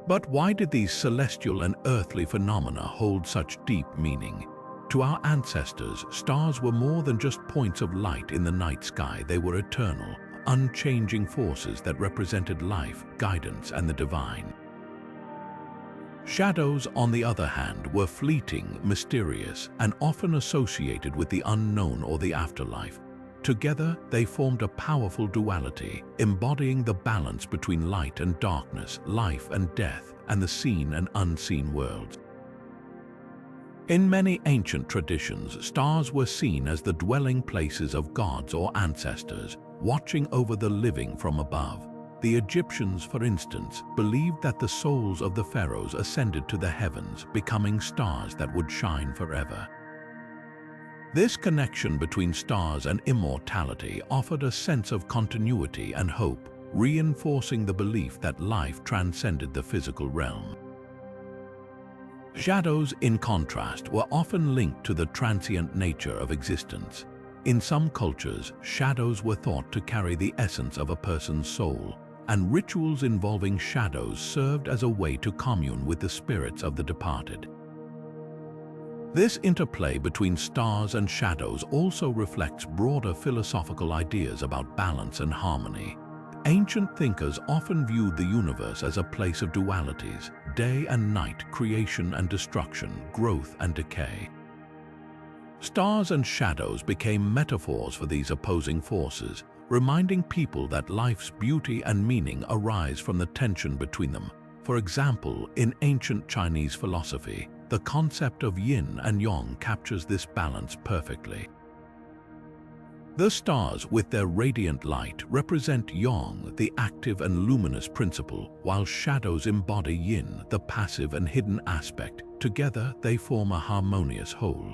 But why did these celestial and earthly phenomena hold such deep meaning? To our ancestors, stars were more than just points of light in the night sky. They were eternal, unchanging forces that represented life, guidance, and the divine. Shadows, on the other hand, were fleeting, mysterious, and often associated with the unknown or the afterlife. Together, they formed a powerful duality, embodying the balance between light and darkness, life and death, and the seen and unseen worlds. In many ancient traditions, stars were seen as the dwelling places of gods or ancestors, watching over the living from above. The Egyptians, for instance, believed that the souls of the pharaohs ascended to the heavens, becoming stars that would shine forever. This connection between stars and immortality offered a sense of continuity and hope, reinforcing the belief that life transcended the physical realm. Shadows, in contrast, were often linked to the transient nature of existence. In some cultures, shadows were thought to carry the essence of a person's soul, and rituals involving shadows served as a way to commune with the spirits of the departed. This interplay between stars and shadows also reflects broader philosophical ideas about balance and harmony. Ancient thinkers often viewed the universe as a place of dualities, day and night, creation and destruction, growth and decay. Stars and shadows became metaphors for these opposing forces, reminding people that life's beauty and meaning arise from the tension between them. For example, in ancient Chinese philosophy, the concept of yin and yang captures this balance perfectly. The stars, with their radiant light, represent yang, the active and luminous principle, while shadows embody yin, the passive and hidden aspect. Together, they form a harmonious whole.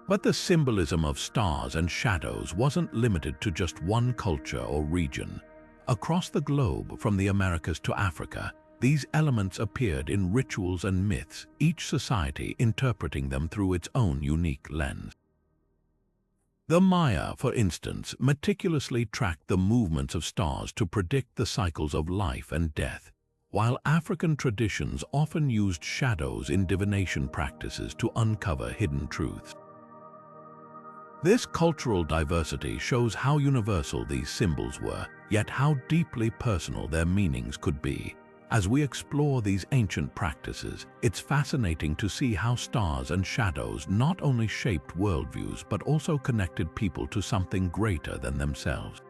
But the symbolism of stars and shadows wasn't limited to just one culture or region. Across the globe, from the Americas to Africa, these elements appeared in rituals and myths, each society interpreting them through its own unique lens. The Maya, for instance, meticulously tracked the movements of stars to predict the cycles of life and death, while African traditions often used shadows in divination practices to uncover hidden truths. This cultural diversity shows how universal these symbols were, yet how deeply personal their meanings could be. As we explore these ancient practices, it's fascinating to see how stars and shadows not only shaped worldviews but also connected people to something greater than themselves.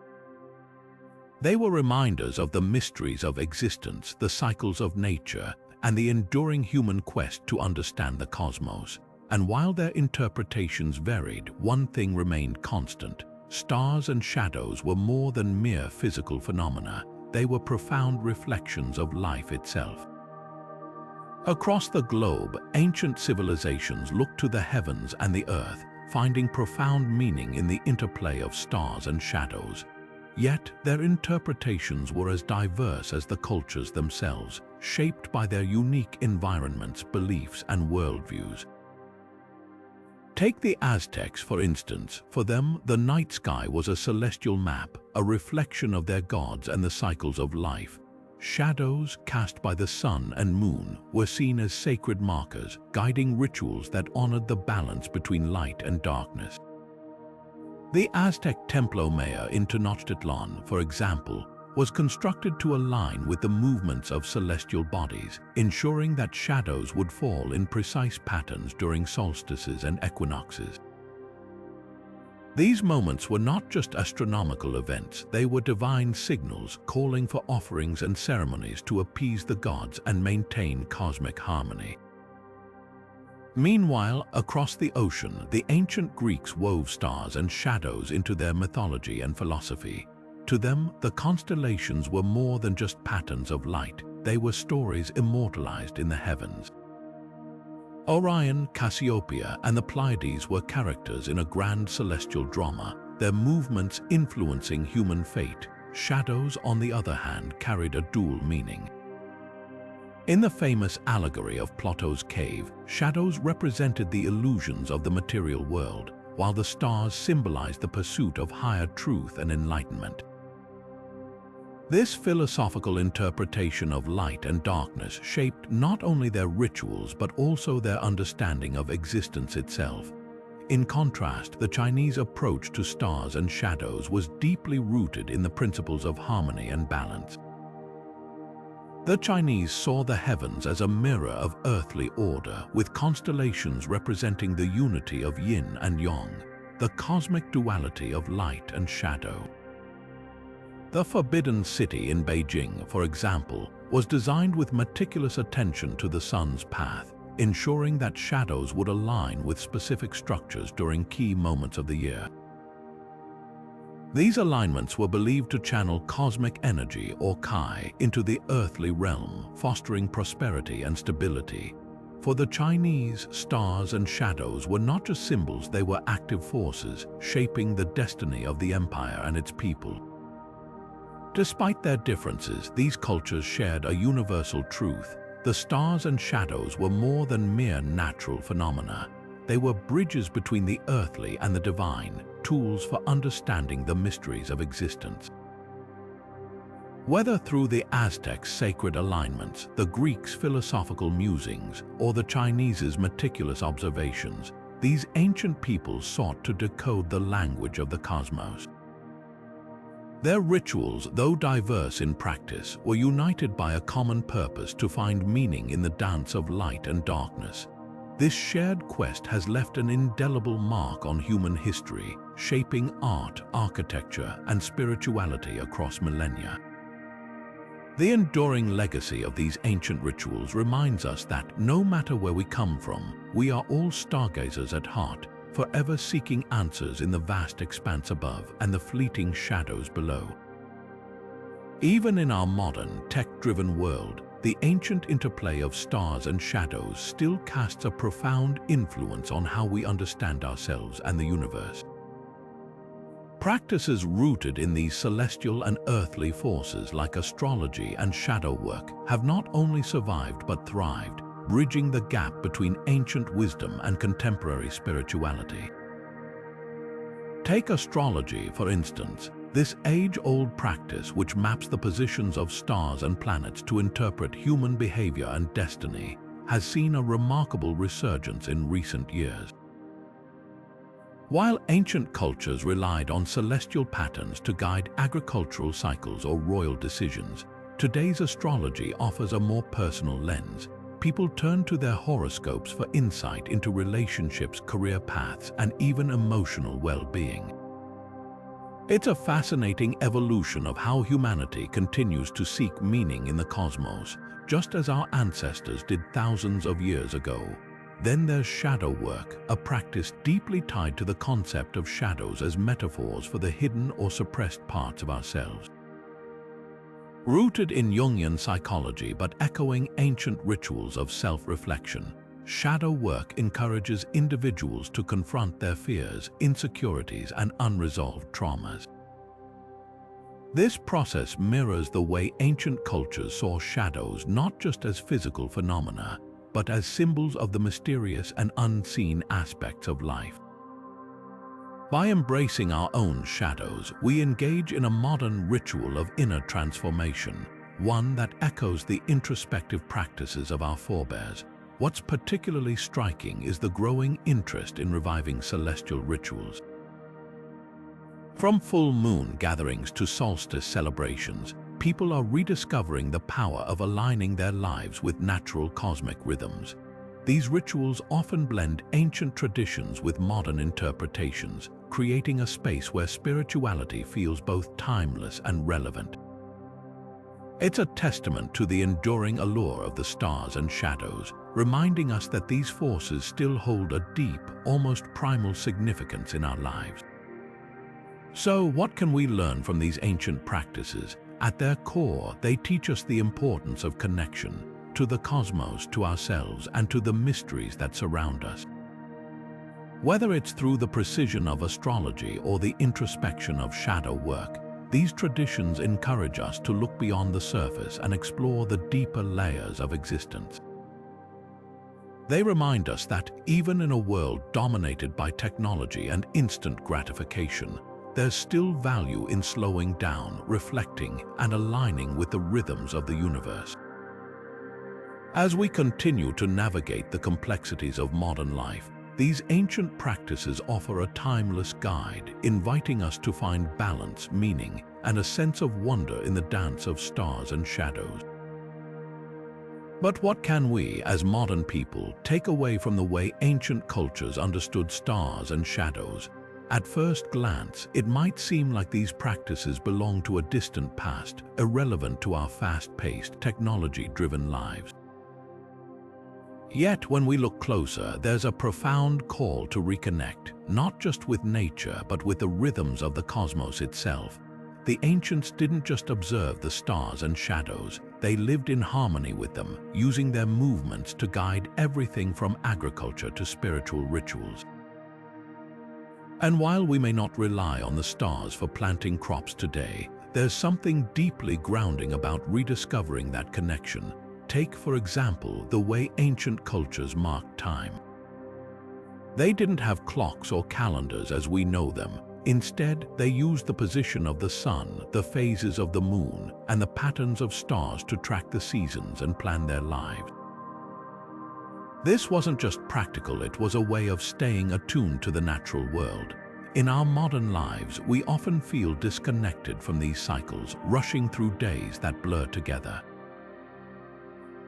They were reminders of the mysteries of existence, the cycles of nature, and the enduring human quest to understand the cosmos. And while their interpretations varied, one thing remained constant. Stars and shadows were more than mere physical phenomena. They were profound reflections of life itself. Across the globe, ancient civilizations looked to the heavens and the earth, finding profound meaning in the interplay of stars and shadows. Yet, their interpretations were as diverse as the cultures themselves, shaped by their unique environments, beliefs, and worldviews. Take the Aztecs, for instance. For them, the night sky was a celestial map, a reflection of their gods and the cycles of life. Shadows cast by the sun and moon were seen as sacred markers, guiding rituals that honored the balance between light and darkness. The Aztec Templo Maya in Tenochtitlan, for example, was constructed to align with the movements of celestial bodies, ensuring that shadows would fall in precise patterns during solstices and equinoxes. These moments were not just astronomical events, they were divine signals calling for offerings and ceremonies to appease the gods and maintain cosmic harmony. Meanwhile, across the ocean, the ancient Greeks wove stars and shadows into their mythology and philosophy. To them, the constellations were more than just patterns of light. They were stories immortalized in the heavens. Orion, Cassiopeia, and the Pleiades were characters in a grand celestial drama, their movements influencing human fate. Shadows, on the other hand, carried a dual meaning. In the famous allegory of Plato's cave, shadows represented the illusions of the material world, while the stars symbolized the pursuit of higher truth and enlightenment. This philosophical interpretation of light and darkness shaped not only their rituals but also their understanding of existence itself. In contrast, the Chinese approach to stars and shadows was deeply rooted in the principles of harmony and balance. The Chinese saw the heavens as a mirror of earthly order, with constellations representing the unity of yin and yang, the cosmic duality of light and shadow. The Forbidden City in Beijing, for example, was designed with meticulous attention to the sun's path, ensuring that shadows would align with specific structures during key moments of the year. These alignments were believed to channel cosmic energy, or Kai, into the earthly realm, fostering prosperity and stability. For the Chinese, stars and shadows were not just symbols, they were active forces, shaping the destiny of the empire and its people. Despite their differences, these cultures shared a universal truth. The stars and shadows were more than mere natural phenomena. They were bridges between the earthly and the divine, tools for understanding the mysteries of existence. Whether through the Aztecs' sacred alignments, the Greeks' philosophical musings, or the Chinese's meticulous observations, these ancient peoples sought to decode the language of the cosmos. Their rituals, though diverse in practice, were united by a common purpose to find meaning in the dance of light and darkness. This shared quest has left an indelible mark on human history, shaping art, architecture, and spirituality across millennia. The enduring legacy of these ancient rituals reminds us that no matter where we come from, we are all stargazers at heart, forever seeking answers in the vast expanse above and the fleeting shadows below. Even in our modern, tech-driven world, the ancient interplay of stars and shadows still casts a profound influence on how we understand ourselves and the universe. Practices rooted in these celestial and earthly forces like astrology and shadow work have not only survived but thrived, bridging the gap between ancient wisdom and contemporary spirituality. Take astrology, for instance. This age-old practice, which maps the positions of stars and planets to interpret human behavior and destiny, has seen a remarkable resurgence in recent years. While ancient cultures relied on celestial patterns to guide agricultural cycles or royal decisions, today's astrology offers a more personal lens. People turn to their horoscopes for insight into relationships, career paths, and even emotional well-being. It's a fascinating evolution of how humanity continues to seek meaning in the cosmos, just as our ancestors did thousands of years ago. Then there's shadow work, a practice deeply tied to the concept of shadows as metaphors for the hidden or suppressed parts of ourselves. Rooted in Jungian psychology but echoing ancient rituals of self-reflection, shadow work encourages individuals to confront their fears, insecurities, and unresolved traumas. This process mirrors the way ancient cultures saw shadows not just as physical phenomena, but as symbols of the mysterious and unseen aspects of life. By embracing our own shadows, we engage in a modern ritual of inner transformation, one that echoes the introspective practices of our forebears. What's particularly striking is the growing interest in reviving celestial rituals. From full moon gatherings to solstice celebrations, people are rediscovering the power of aligning their lives with natural cosmic rhythms. These rituals often blend ancient traditions with modern interpretations, creating a space where spirituality feels both timeless and relevant. It's a testament to the enduring allure of the stars and shadows, reminding us that these forces still hold a deep, almost primal significance in our lives. So, what can we learn from these ancient practices? At their core, they teach us the importance of connection to the cosmos, to ourselves, and to the mysteries that surround us. Whether it's through the precision of astrology or the introspection of shadow work, these traditions encourage us to look beyond the surface and explore the deeper layers of existence. They remind us that even in a world dominated by technology and instant gratification, there's still value in slowing down, reflecting, and aligning with the rhythms of the universe. As we continue to navigate the complexities of modern life, these ancient practices offer a timeless guide, inviting us to find balance, meaning, and a sense of wonder in the dance of stars and shadows. But what can we, as modern people, take away from the way ancient cultures understood stars and shadows? At first glance, it might seem like these practices belong to a distant past, irrelevant to our fast-paced, technology-driven lives. Yet, when we look closer, there's a profound call to reconnect, not just with nature, but with the rhythms of the cosmos itself. The ancients didn't just observe the stars and shadows, they lived in harmony with them, using their movements to guide everything from agriculture to spiritual rituals. And while we may not rely on the stars for planting crops today, there's something deeply grounding about rediscovering that connection. Take, for example, the way ancient cultures marked time. They didn't have clocks or calendars as we know them. Instead, they used the position of the sun, the phases of the moon, and the patterns of stars to track the seasons and plan their lives. This wasn't just practical, it was a way of staying attuned to the natural world. In our modern lives, we often feel disconnected from these cycles, rushing through days that blur together.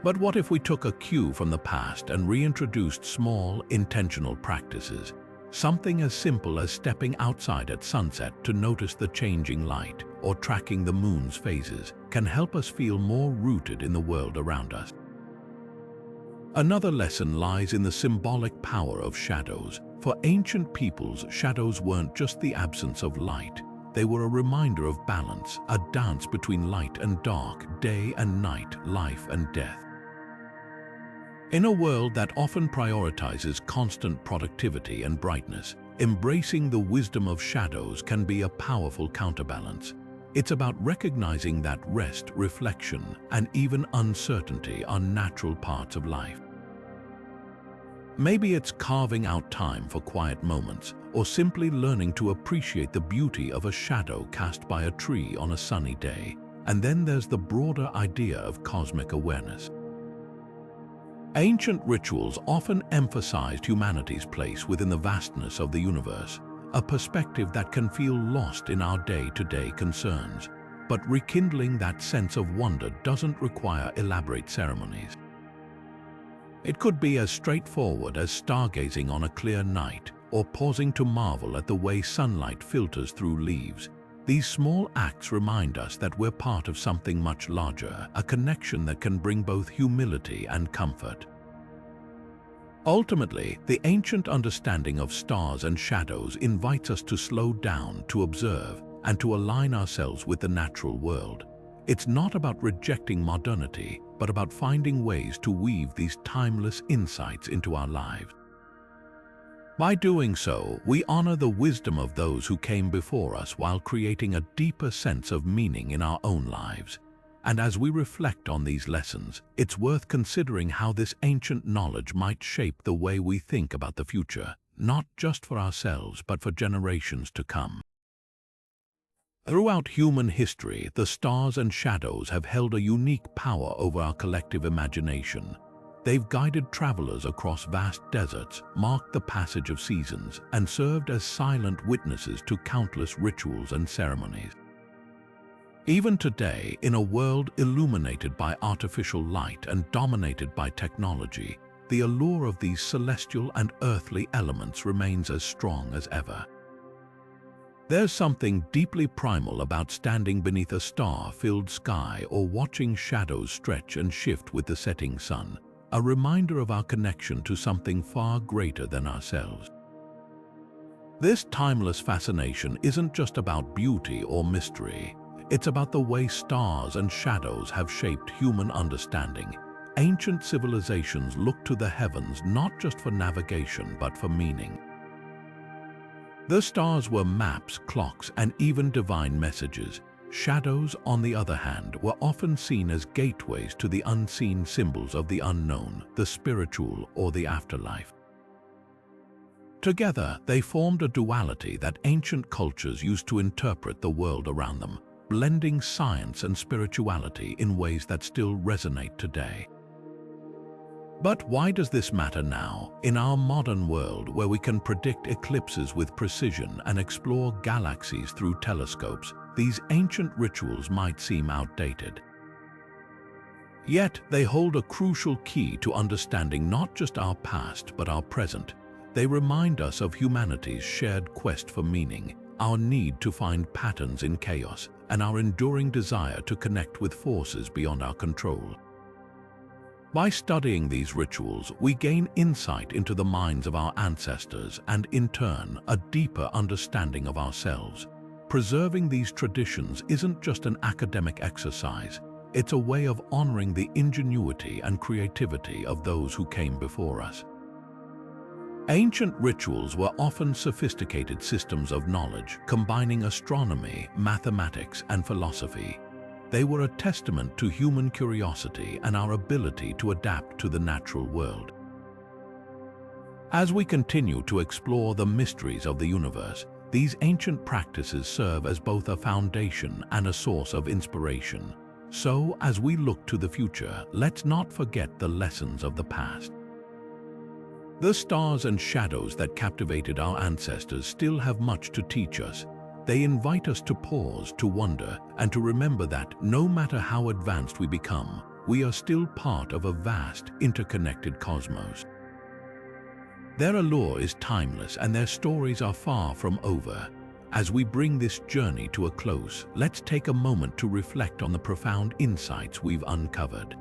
But what if we took a cue from the past and reintroduced small, intentional practices? Something as simple as stepping outside at sunset to notice the changing light or tracking the moon's phases can help us feel more rooted in the world around us. Another lesson lies in the symbolic power of shadows. For ancient peoples, shadows weren't just the absence of light. They were a reminder of balance, a dance between light and dark, day and night, life and death. In a world that often prioritizes constant productivity and brightness, embracing the wisdom of shadows can be a powerful counterbalance. It's about recognizing that rest, reflection, and even uncertainty are natural parts of life. Maybe it's carving out time for quiet moments, or simply learning to appreciate the beauty of a shadow cast by a tree on a sunny day. And then there's the broader idea of cosmic awareness. Ancient rituals often emphasized humanity's place within the vastness of the universe, a perspective that can feel lost in our day-to-day concerns. But rekindling that sense of wonder doesn't require elaborate ceremonies. It could be as straightforward as stargazing on a clear night, or pausing to marvel at the way sunlight filters through leaves. These small acts remind us that we're part of something much larger, a connection that can bring both humility and comfort. Ultimately, the ancient understanding of stars and shadows invites us to slow down, to observe, and to align ourselves with the natural world. It's not about rejecting modernity, but about finding ways to weave these timeless insights into our lives. By doing so, we honor the wisdom of those who came before us while creating a deeper sense of meaning in our own lives. And as we reflect on these lessons, it's worth considering how this ancient knowledge might shape the way we think about the future, not just for ourselves, but for generations to come. Throughout human history, the stars and shadows have held a unique power over our collective imagination. They've guided travelers across vast deserts, marked the passage of seasons, and served as silent witnesses to countless rituals and ceremonies. Even today, in a world illuminated by artificial light and dominated by technology, the allure of these celestial and earthly elements remains as strong as ever. There's something deeply primal about standing beneath a star-filled sky or watching shadows stretch and shift with the setting sun, a reminder of our connection to something far greater than ourselves. This timeless fascination isn't just about beauty or mystery. It's about the way stars and shadows have shaped human understanding. Ancient civilizations looked to the heavens not just for navigation but for meaning. The stars were maps, clocks, and even divine messages. Shadows, on the other hand, were often seen as gateways to the unseen symbols of the unknown, the spiritual, or the afterlife. Together, they formed a duality that ancient cultures used to interpret the world around them, blending science and spirituality in ways that still resonate today. But why does this matter now? In our modern world, where we can predict eclipses with precision and explore galaxies through telescopes, these ancient rituals might seem outdated. Yet, they hold a crucial key to understanding not just our past but our present. They remind us of humanity's shared quest for meaning, our need to find patterns in chaos, and our enduring desire to connect with forces beyond our control. By studying these rituals, we gain insight into the minds of our ancestors and, in turn, a deeper understanding of ourselves. Preserving these traditions isn't just an academic exercise. It's a way of honoring the ingenuity and creativity of those who came before us. Ancient rituals were often sophisticated systems of knowledge, combining astronomy, mathematics, and philosophy. They were a testament to human curiosity and our ability to adapt to the natural world. As we continue to explore the mysteries of the universe, these ancient practices serve as both a foundation and a source of inspiration. So, as we look to the future, let's not forget the lessons of the past. The stars and shadows that captivated our ancestors still have much to teach us. They invite us to pause, to wonder, and to remember that no matter how advanced we become, we are still part of a vast, interconnected cosmos. Their allure is timeless and their stories are far from over. As we bring this journey to a close, let's take a moment to reflect on the profound insights we've uncovered.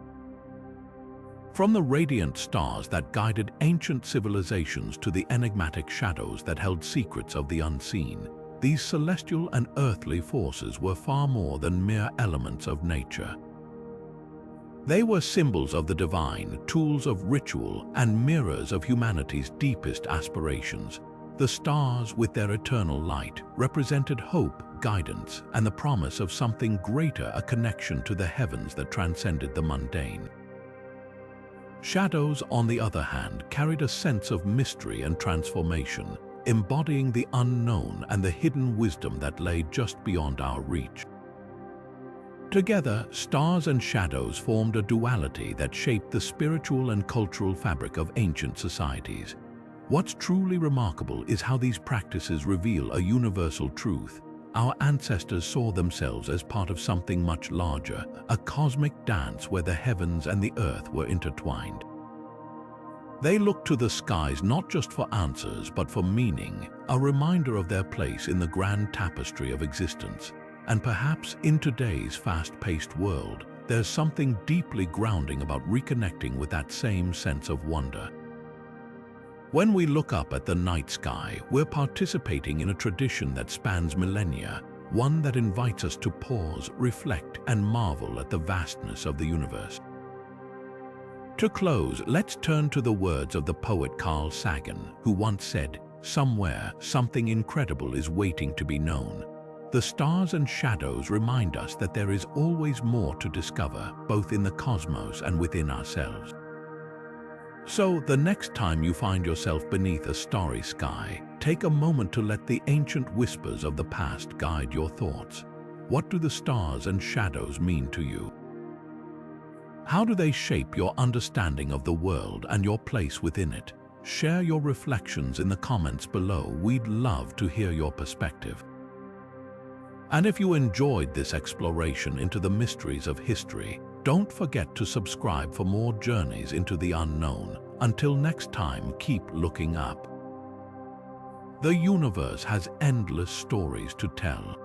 From the radiant stars that guided ancient civilizations to the enigmatic shadows that held secrets of the unseen, these celestial and earthly forces were far more than mere elements of nature. They were symbols of the divine, tools of ritual, and mirrors of humanity's deepest aspirations. The stars, with their eternal light, represented hope, guidance, and the promise of something greater, a connection to the heavens that transcended the mundane. Shadows, on the other hand, carried a sense of mystery and transformation, embodying the unknown and the hidden wisdom that lay just beyond our reach. Together, stars and shadows formed a duality that shaped the spiritual and cultural fabric of ancient societies. What's truly remarkable is how these practices reveal a universal truth. Our ancestors saw themselves as part of something much larger, a cosmic dance where the heavens and the earth were intertwined. They looked to the skies not just for answers but for meaning, a reminder of their place in the grand tapestry of existence. And perhaps in today's fast-paced world, there's something deeply grounding about reconnecting with that same sense of wonder. When we look up at the night sky, we're participating in a tradition that spans millennia, one that invites us to pause, reflect, and marvel at the vastness of the universe. To close, let's turn to the words of the poet Carl Sagan, who once said, "Somewhere, something incredible is waiting to be known." The stars and shadows remind us that there is always more to discover, both in the cosmos and within ourselves. So, the next time you find yourself beneath a starry sky, take a moment to let the ancient whispers of the past guide your thoughts. What do the stars and shadows mean to you? How do they shape your understanding of the world and your place within it? Share your reflections in the comments below. We'd love to hear your perspective. And if you enjoyed this exploration into the mysteries of history, don't forget to subscribe for more journeys into the unknown. Until next time, keep looking up. The universe has endless stories to tell.